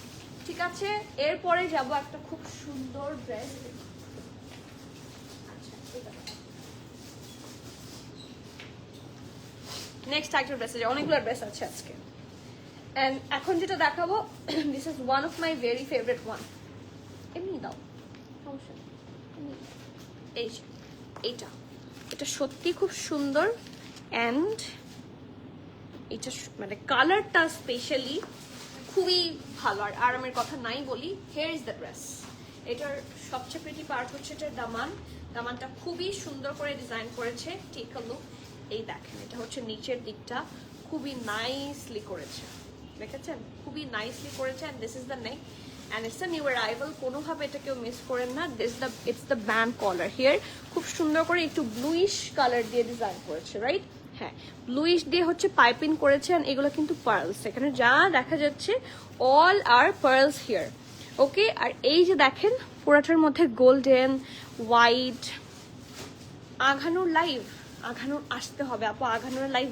ঠিক আছে, এরপরে যাব একটা খুব সুন্দর ড্রেস। আচ্ছা, নেক্সট একটা ড্রেস আছে, অনেকগুলো ড্রেস আছে আজকে। এন্ড এখন যেটা দেখাবো, this is one of my very favourite one. এমনি দাও, সমস্যা নেই। এই যে এটা সত্যি খুব সুন্দর। অ্যান্ড এটা মানে কালারটা স্পেশালি খুবই ভালো, আর আরামের কথা নাই বলি। Hair is the dress. এটার সবচেয়ে প্রিটি পার্ট হচ্ছে এটার দামানটা খুবই সুন্দর করে ডিজাইন করেছে। Take a look. এই দেখেন, এটা হচ্ছে নিচের দিকটা খুবই নাইসলি করেছে, দেখেছেন, খুবই নাইসলি করেছে। And this is the neck, and it's a new arrival, কোনোভাবে এটা কেউ মিস করেন না। it's the band collar here, খুব সুন্দর করে একটু ব্লুইশ কালার দিয়ে ডিজাইন করেছে, রাইট? হ্যাঁ, ব্লুইশ দিয়ে হচ্ছে পাইপিং করেছে। আর এগুলো কিন্তু পার্লস, এখানে যা দেখা যাচ্ছে অল আর পার্লস হিয়ার। ওকে, আর এই যে দেখেন পুরাটার মধ্যে গোল্ডেন, হোয়াইট। আঘানুর আসতে হবে আপু, আঘানুরের লাইভ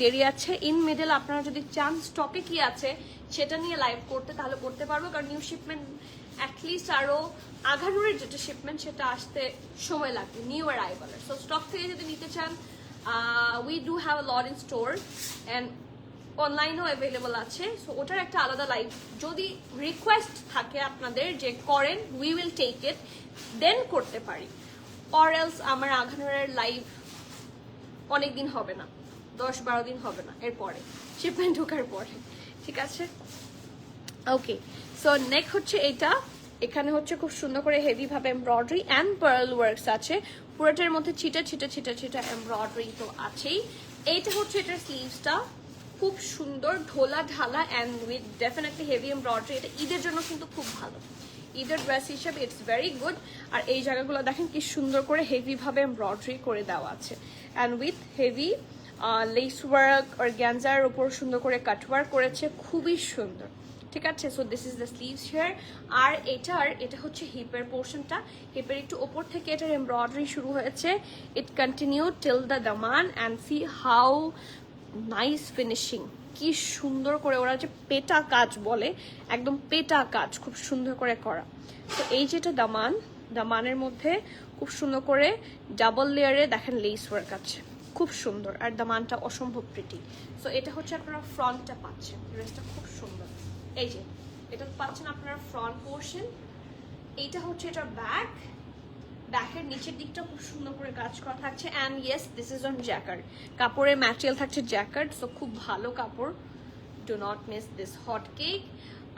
দেরি আছে। ইন মিডল আপনারা যদি চান স্টকে কি আছে সেটা নিয়ে লাইভ করতে, তাহলে করতে পারবো, কারণ নিউ শিপমেন্ট অ্যাটলিস্ট আরো আঘানুরের যেটা শিপমেন্ট সেটা আসতে সময় লাগবে, নিউ অ্যারাইভালের। সো স্টক থেকে যদি নিতে চান, we do have a lot in store, and অনলাইনেও অ্যাভেলেবল আছে। সো ওটার একটা আলাদা লাইভ, যদি রিকোয়েস্ট থাকে আপনাদের যে করেন, উই উইল টেক ইট, দেন করতে পারি। অর এলস আমার আঘানোরের লাইভ অনেক দিন হবে না, 10-12 দিন হবে না এরপরে, শিপমেন্ট ঢোকার পরে, ঠিক আছে। ওকে, সো নেক্সট হচ্ছে এটা, এখানে হচ্ছে খুব সুন্দর করে হেভি ভাবে এমব্রয়ডারি অ্যান্ড পার্ল ওয়ার্কস আছে, পুরোটার মধ্যে ছিটা ছিটা ছিটা ছিটা এমব্রয়ডারি তো আছেই। এইটা হচ্ছে এটার স্লিভসটা, খুব সুন্দর ঢোলা ঢালা and with definitely heavy embroidery. এটা ঈদের জন্য কিন্তু খুব ভালো, ঈদের ড্রেস হিসাবে ইটস ভেরি গুড। আর এই জায়গাগুলো দেখেন কি সুন্দর করে হেভি ভাবে এমব্রয়ডারি করে দেওয়া আছে and with heavy lace work আর গ্যাঞ্জার উপর সুন্দর করে কাট ওয়ার্ক করেছে, খুবই সুন্দর, ঠিক আছে। So this is the sleeves here. আর এটা হচ্ছে হিপের পোর্শনটা, হিপের একটু ওপর থেকে এটার এমব্রয়ডারি শুরু হয়েছে, ইট continue till the Daman and C how nice finishing, কি সুন্দর করে ওরা যে পেটা কাজ বলে, একদম পেটা কাজ খুব সুন্দর করে করা। তো এই যেটা দামানের মধ্যে খুব সুন্দর করে ডাবল লেয়ারে দেখেন লেস ওয়ার্ক আছে, খুব সুন্দর, আর দামানটা অসম্ভব প্রিটি। সো এটা হচ্ছে আপনারা ফ্রন্টটা পাচ্ছেন, ড্রেসটা খুব সুন্দর। এই যে এটা পাচ্ছেন আপনারা ফ্রন্ট পোর্শন, এইটা হচ্ছে এটার ব্যাকের নিচের দিকটা খুব সুন্দর করে কাজ করা থাকছে and yes this is on jacquard, কাপড়ের ম্যাটেরিয়াল থাকছে জ্যাকার্ড, সো খুব ভালো কাপড়, do not miss this hot cake.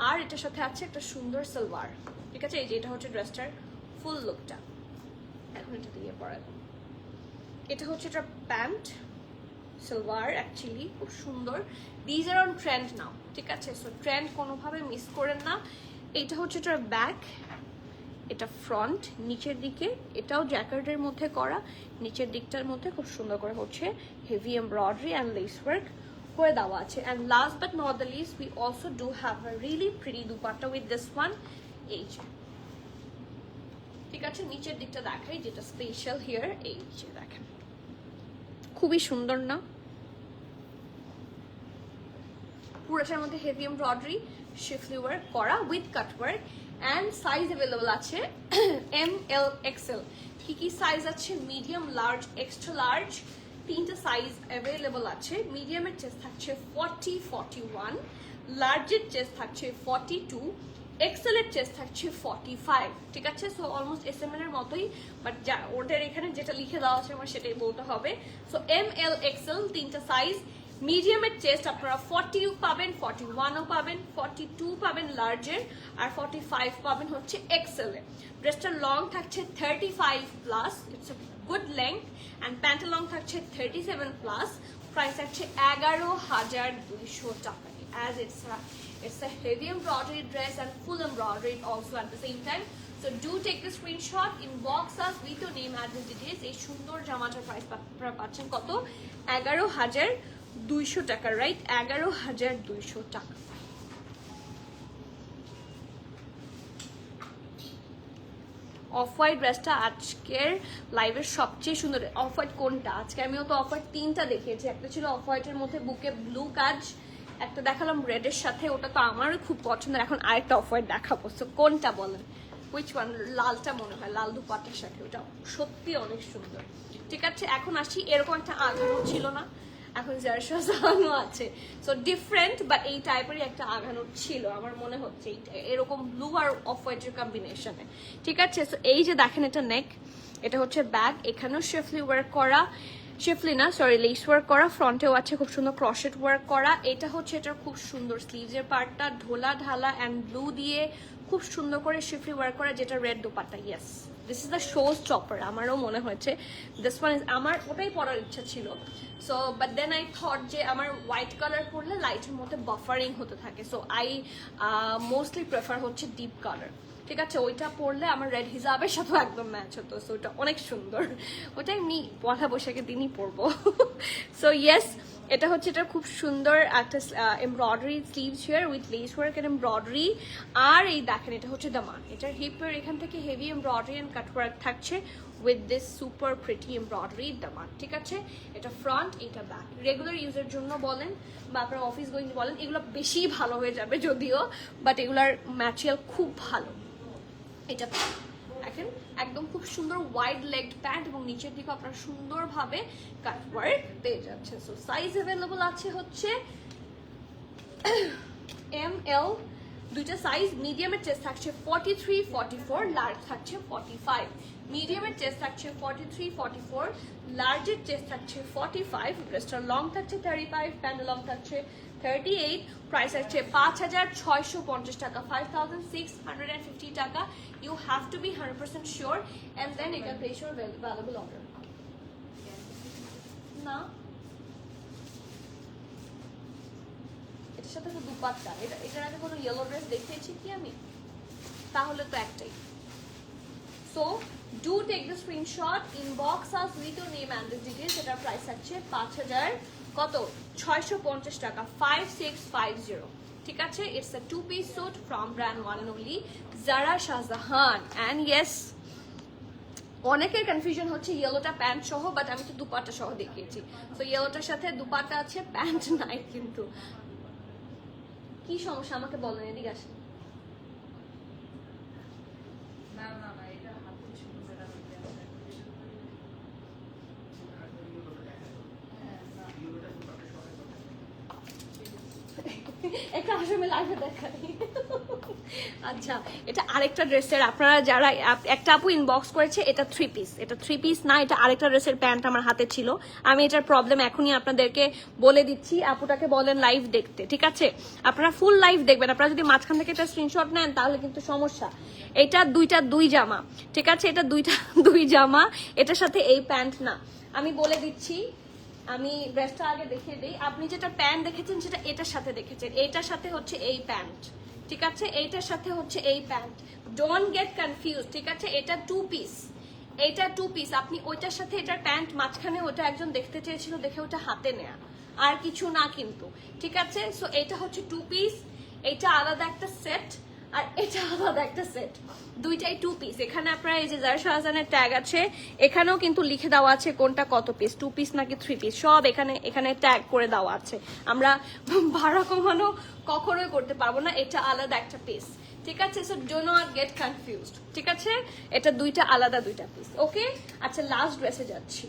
আর এটার সাথে আছে একটা সুন্দর সালোয়ার, ঠিক আছে। এই যে এটা হচ্ছে ড্রেসটার ফুল লুকটা, এখন এটা দিয়ে পরাবো। এটা হচ্ছে এটা প্যান্ট সালোয়ার, অ্যাকচুয়ালি খুব সুন্দর, দিজ আর অন ট্রেন্ড নাও, ঠিক আছে। সো ট্রেন্ড কোনোভাবে মিস করেন না। এটা হচ্ছে এটার ব্যাক, এটা ফ্রন্ট, নিচের দিকে এটাও জ্যাকেটের মধ্যে করা, নিচের দিকটার মধ্যে খুব সুন্দর করে হচ্ছে heavy embroidery and lace work করে দেওয়া আছে। And last but not the least we also do have a really pretty dupatta with this one, এই যে, ঠিক আছে। নিচের দিকটা দেখাই যেটা স্পেশাল হিয়ার, এই যে দেখেন খুবই সুন্দর না, পুরোটার মধ্যে হেভি এমব্রয়ডারি শিফলি ওয়ার্ক করা with cut work and size available আছে ML XL। কি কি সাইজ আছে? মিডিয়াম, লার্জ, এক্সট্রা লার্জ, তিনটা সাইজ অ্যাভেলেবল আছে। মিডিয়ামের চেস্ট থাকছে 40, 41, লার্জের চেস্ট থাকছে 42, এক্সেল এর চেস্ট থাকছে 45, ঠিক আছে। সো অলমোস্ট SML এর মতোই, বাট ওদের এখানে যেটা লিখে দেওয়া আছে আমার সেটাই বলতে হবে। সো ML XL তিনটা সাইজ। মিডিয়ামের চেস্ট আপনারা 40 পাবেন, 41ও পাবেন, 42 পাবেন লার্জের, আর 45 পাবেন হচ্ছে এক্সেল এর। ড্রেসটার লং থাকছে 35 plus, it's a good length, and প্যান্টের লং থাকছে 37 প্লাস। প্রাইস থাকছে 11,200 টাকা। As it's a heavy embroidery dress and full embroidery also at the same time. So do take the screenshot, inbox us with your name, address, details. এই সুন্দর জামাটার প্রাইস আপনারা পাচ্ছেন কত? 11,200 টাকা, রাইট? 11,200 টাকা। অফ হোয়াইট ড্রেসটা আজকের লাইভের সবচেয়ে সুন্দর। অফ হোয়াইট কোনটা? আজকে আমিও তো অফ হোয়াইট তিনটা দেখিয়েছি, একটা ছিল অফ হোয়াইটের মধ্যে বুকে ব্লু কাজ, একটা দেখালাম রেডের সাথে, ওটা তো আমারও খুব পছন্দের। এখন আরেকটা অফ হোয়াইট দেখাবো, সো কোনটা বলেন? Which one? লালটা মনে হয়, লাল দুপাট্টার সাথে, ওটা সত্যি অনেক সুন্দর, ঠিক আছে। এখন আসি, এরকম একটা আঘানো ছিল না, এখন জারশানো আছে, সো ডিফারেন্ট, বাট এই টাইপেরই একটা আঘানো ছিল আমার মনে হচ্ছে, এরকম ব্লু আর অফ হোয়াইটের কম্বিনেশনে, ঠিক আছে। সো এই যে দেখেন এটা নেক, এটা হচ্ছে ব্যাগ, এখানেও শিফলি ওয়ার্ক করা, শিফলি না সরি লেস ওয়ার্ক করা, ফ্রন্টেও আছে খুব সুন্দর ক্রশেট ওয়ার্ক করা। এটা হচ্ছে এটার খুব সুন্দর স্লিভসের পার্টটা ঢোলা ঢালা অ্যান্ড ব্লু দিয়ে খুব সুন্দর করে শিফলি ওয়ার্ক করা, যেটা red dupatta. Yes, this is the show stopper. আমারও মনে হয়েছে দিস ওয়ান ইজ, আমার ওটাই পরার ইচ্ছা ছিল। So but then I thought যে আমার হোয়াইট কালার পরলে লাইটের মধ্যে বাফারিং হতে থাকে, সো আই মোস্টলি প্রেফার হচ্ছে ডিপ কালার, ঠিক আছে। ওইটা পরলে আমার রেড হিজাবের সাথেও একদম ম্যাচ হতো, সো ওটা অনেক সুন্দর, ওটা এমনি পয়লা বৈশাখের দিনই পরবো। সো ইয়েস, এটা হচ্ছে এটা খুব সুন্দর একটা embroidery sleeves here with lace work and embroidery. আর এই দেখেন এটা হচ্ছে দামান, এটার হিপের এখান থেকে heavy embroidery and cut work থাকছে with this super pretty embroidery দামান, ঠিক আছে। এটা ফ্রন্ট, এটা ব্যাক। রেগুলার ইউজের জন্য বলেন বা আপনার অফিস গোয়িং বলেন, এগুলো বেশি ভালো হয়ে যাবে যদিও, বাট এগুলার ম্যাটেরিয়াল খুব ভালো। এটা দেখেন একদম খুব সুন্দর ওয়াইড লেগড প্যান্ট, এবং নিচের দিকে আপনারা সুন্দরভাবে কাট ওয়ার্ক পেয়ে যাচ্ছে। সো সাইজ অ্যাভেলেবল আছে হচ্ছে ML দুইটা সাইজ, মিডিয়ামের চেস্ট থাকছে 43 44, লার্জ থাকছে 45। মিডিয়ামের চেস্ট থাকছে 43 44, লার্জের চেস্ট থাকছে 45, ড্রেসটার লং থাকছে 35, প্যান্ট লং থাকছে 38, প্রাইস আছে 5650 টাকা, 5650 টাকা। You have to be 100% sure and then you can place your valuable order. না এটার সাথে তো দুপাট্টা, এটার আগে কোনো ইয়েলো ড্রেস দেখিয়েছি কি আমি? তাহলে তো একটাই। So do take the screenshot, inbox us with your name and the details. এটার প্রাইস আছে 5000 কত 650 টাকা, 5650। ঠিক আছে, it's a 2-piece suit from brand one and only Zara Shahjahan। and yes, অনেকের কনফিউশন হচ্ছে ইয়েলোটা প্যান্ট সহ, বাট আমি তো দুপাট্টা সহ দেখিয়েছি। তো ইয়েলোটার সাথে দুপাট্টা আছে, প্যান্ট নাই। কিন্তু কি সমস্যা আমাকে বলেন, এদিকে আসেন। একটা আসলে লাইভে দেখাই। আচ্ছা, এটা আরেকটা ড্রেসের, আপনারা যারা একটা আপু ইনবক্স করেছে, এটা 3 পিস, এটা 3 পিস না, এটা আরেকটা ড্রেসের প্যান্ট আমার হাতে ছিল। আমি এটার প্রবলেম এখনই আপনাদেরকে বলে দিচ্ছি, আপুটাকে বলেন লাইভ দেখতে, ঠিক আছে? আপনারা ফুল লাইভ দেখবেন, আপনারা যদি মাঝখান থেকে একটা স্ক্রিনশট নেন তাহলে কিন্তু সমস্যা। এটা দুই জামা, ঠিক আছে? এটা দুই জামা, এটার সাথে এই প্যান্ট না। আমি বলে দিচ্ছি, আমি ড্রেসটা আগে দেখিয়ে দিই। আপনি যেটা প্যান্ট দেখেছেন সেটা এটার সাথে দেখেছেন, এইটার সাথে হচ্ছে এই প্যান্ট, ঠিক আছে? এইটার সাথে হচ্ছে এই প্যান্ট, ডোন্ট গেট কনফিউজ, ঠিক আছে? এটা 2 পিস, এটা 2 পিস। আপনি ওইটার সাথে এটার প্যান্ট মাঝখানে, ওটা একজন দেখতে চেয়েছিল দেখে ওটা হাতে নেয়া, আর কিছু না কিন্তু, ঠিক আছে? সো এটা হচ্ছে 2 পিস, এটা আলাদা একটা সেট, আর এটা আলাদা একটা সেট, দুইটাই 2 পিস। এখানে আপনার এই যে জারা শাহজাহানের ট্যাগ আছে, এখানেও কিন্তু লিখে দেওয়া আছে কোনটা কত পিস, 2 পিস নাকি 3 পিস, সব এখানে ট্যাগ করে দেওয়া আছে। আমরা ভাড়া কমানো কখনোই করতে পারবো না, এটা আলাদা একটা পিস, ঠিক আছে? So do not get confused, ঠিক আছে? এটা দুইটা আলাদা দুইটা পিস, ওকে? আচ্ছা, লাস্ট ড্রেসে যাচ্ছি।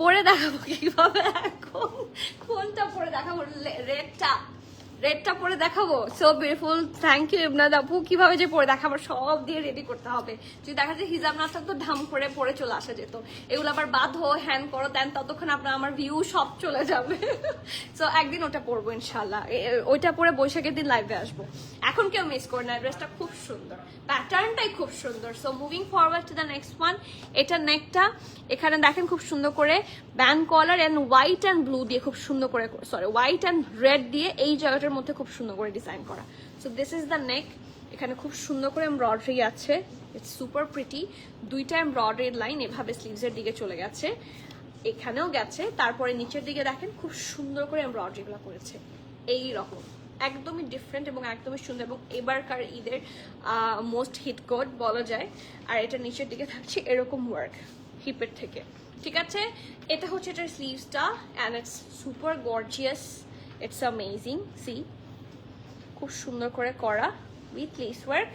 পরে দেখাবো কিভাবে, এখন কোনটা পরে দেখাবো? রেডটা পরে দেখাবো। সো বিউটিফুল, থ্যাংক ইউ ইবনাদ আপু। কিভাবে যে পরে দেখাবো, সব দিয়ে রেডি করতে হবে। যদি দেখা যায় হিজাব না থাকতো, ঢাম করে পরে চলে আসা যেত। এগুলো আবার বাঁধো, হ্যান্ড করো, দেন ততক্ষণ আপনার আমার ভিউ সব চলে যাবে। সো একদিন ওটা পরবো ইনশাল্লাহ, ওইটা পরে বৈশাখের দিন লাইভে আসবো। এখন কেউ মিস করে না, ড্রেসটা খুব সুন্দর, প্যাটার্নটাই খুব সুন্দর। So moving forward to the next one. এটা নেকটা এখানে দেখেন খুব সুন্দর করে band collar and white and blue দিয়ে খুব সুন্দর করে, সরি হোয়াইট অ্যান্ড রেড দিয়ে এই জায়গাটার মধ্যে খুব সুন্দর করে ডিজাইন করা। সো দিস ইজ দ্য নেক, এখানে খুব সুন্দর করে এমব্রয়ডারি আছে, ইটস সুপার প্রিটি। দুইটা এমব্রয়ডারির লাইন এভাবে স্লিভসের দিকে চলে গেছে, এখানেও গেছে। তারপরে নিচের দিকে দেখেন খুব সুন্দর করে এমব্রয়ডারি গুলো করেছে, এই রকম একদমই ডিফারেন্ট এবং একদমই সুন্দর, এবং এবারকার ঈদের মোস্ট হিট কোড বলা যায়। আর এটা নিচের দিকে থাকছে এরকম ওয়ার্ক হিপের থেকে, ঠিক আছে? এটা হচ্ছে এটার স্লিভসটা, and it's super gorgeous, it's amazing. See, খুব সুন্দর করে করা with lace work,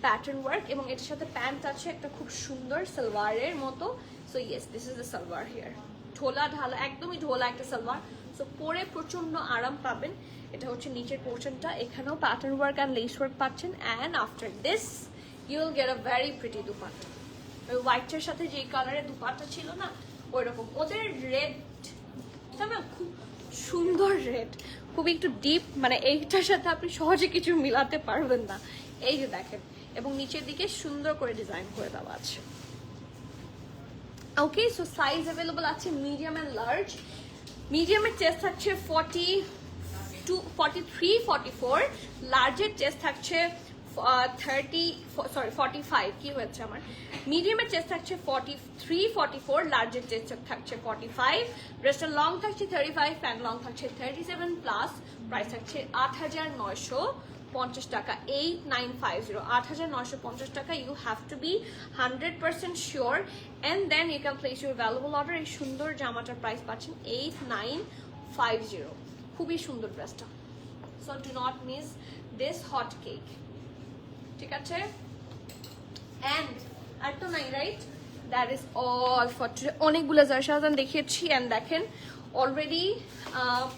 pattern work, এবং এটার সাথে প্যান্ট আছে একটা খুব সুন্দর সালোয়ারের মতো। So yes, this is the salwar here, ঢোলা ঢালা, একদমই ঢোলা একটা সালোয়ার। সো পরে প্রচন্ড আরাম পাবেন। এটা হচ্ছে নিচের পোর্শনটা, এখানেও pattern work and lace work পাচ্ছেন। And after this you will get a very pretty dupatta. ওই হোয়াইটের সাথে যে কালারের দুপাট্টা ছিল না, ওই রকম। ওদের রেডটা না খুব সুন্দর রেড, খুব একটু ডিপ, মানে এইটার সাথে আপনি সহজে কিছু মিলাতে পারবেন না। এই যে দেখেন, এবং নিচের দিকে সুন্দর করে ডিজাইন করে দেওয়া আছে। ওকে, সো সাইজ অ্যাভেলেবল আছে মিডিয়াম অ্যান্ড লার্জ। মিডিয়ামের চেস্ট থাকছে 43 44, লার্জের চেস্ট থাকছে 45, কি হয়েছে আমার, মিডিয়ামের চেস্ট থাকছে 43 44, লার্জের চেস্ট থাকছে 45, ড্রেসটার লং থাকছে 35, প্যান্ট লং থাকছে 37 প্লাস, প্রাইস থাকছে 8950 টাকা, 8950, 8950 টাকা। You have to be 100% sure and then you can place your valuable order. এই সুন্দর জামাটার প্রাইস পাচ্ছেন 8950, খুবই সুন্দর ড্রেসটা। So do not miss this hot cake, ঠিক আছে? এন্ড আর তো নাই, right? That is all for today. অনেকগুলো জারশাজান দেখিয়েছি অ্যান্ড দেখেন অলরেডি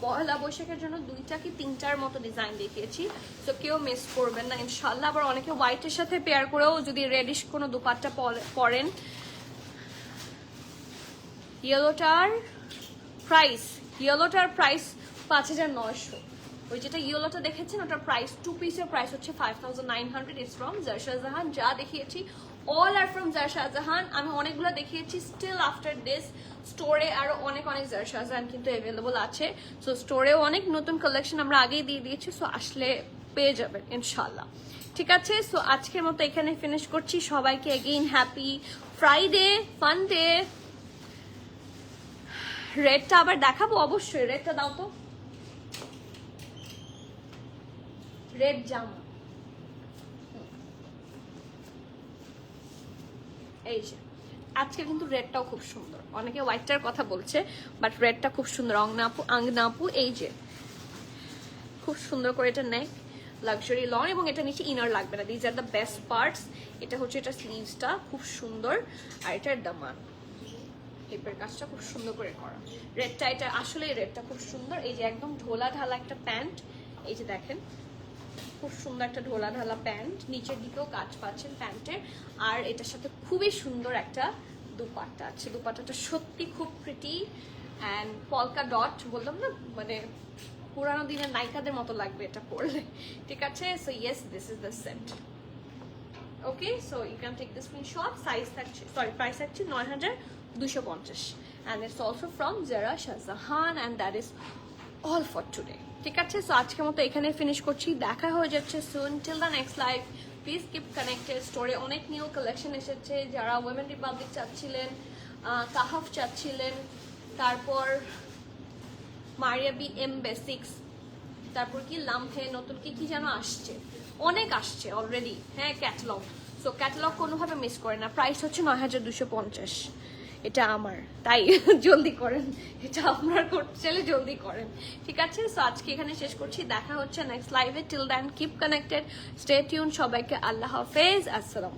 পয়লা বৈশাখের জন্য 2টা কি 3টার মতো ডিজাইন দেখিয়েছি, তো কেউ মিস করবেন না ইনশাল্লাহ। আবার অনেকে হোয়াইটের সাথে পেয়ার করেও যদি রেডিশ কোনো দুপাট্টা পরেন। ইয়েলোটার প্রাইস 5900। ওই যেটা ইয়েলোটা দেখেছেন ওটার প্রাইস 2 পিসের প্রাইস হচ্ছে 5900। ইটস ফ্রম জারশাজাহান। যা দেখিয়েছি অল আর ফ্রম জারশাজাহান। আমি অনেকগুলো দেখিয়েছি। স্টিল আফটার দিস স্টোরে আরো অনেক জারশাজাহান কিন্তু অ্যাভেলেবল আছে। সো স্টোরেও অনেক নতুন কালেকশন আমরা আগেই দিয়ে দিয়েছি, সো আসলে পেয়ে যাবেন ইনশাল্লাহ। ঠিক আছে, সো আজকের মতো এখানে ফিনিশ করছি। সবাইকে again happy Friday, fun day. রেডটা আবার দেখাবো অবশ্যই। রেডটা দাও তো, রেড জামা। এই যে আজকে কিন্তু রেডটাও খুব সুন্দর। অনেকে হোয়াইটটার কথা বলছে, বাট রেডটা খুব সুন্দর। আংনাপু এই যে খুব সুন্দর করে এটা নেক, লাক্সারি লন, এবং এটা নিচে ইনার লাগবে না। These are the best parts. এটা হচ্ছে এটা স্লিভসটা খুব সুন্দর, আর এটার দামান হিপের কাজটা খুব সুন্দর করে করা। রেডটা এটা আসলে রেডটা খুব সুন্দর। এই যে একদম ঢোলা ঢালা একটা প্যান্ট, এই যে দেখেন খুব সুন্দর একটা ঢোলা ঢালা প্যান্ট, নিচের দিকেও কাজ পাচ্ছেন প্যান্টের। আর এটার সাথে খুবই সুন্দর একটা দুপাট্টা আছে। দুপাট্টাটা সত্যি খুব প্রিটি অ্যান্ড পলকা ডট, বললাম না মানে পুরানো দিনের নায়িকাদের মতো লাগবে এটা পরলে। ঠিক আছে, so yes this is the set. Okay, so you can take the screenshot. Size থাকছে, সরি প্রাইস থাকছে 9250 and it's also from Zara Shahjahan and that is all for today. ঠিক আছে, সো আজকের মতো এখানে ফিনিশ করছি। দেখা হয়ে যাচ্ছে soon. Till the next live please keep connected. স্টোরে অনেক নিউ কালেকশন এসেছে। যারা উইমেন রিপাবলিক চাচ্ছিলেন, কাহাফ চাচ্ছিলেন, তারপর মারিয়া বি এম বেসিক্স, তারপর কি লামহে, নতুন কি যেন আসছে, অনেক আসছে অলরেডি। হ্যাঁ, ক্যাটালগ। সো ক্যাটালগ কোনোভাবে মিস করে না। প্রাইস হচ্ছে 9250। এটা আমার, তাই জলদি করেন। এটা আপনার করতে চাইলে জলদি করেন। ঠিক আছে, সো আজকে এখানে শেষ করছি। দেখা হচ্ছে নেক্সট লাইভে। Till then keep connected, stay tune. সবাইকে আল্লাহ হাফেজ, আসসালাম।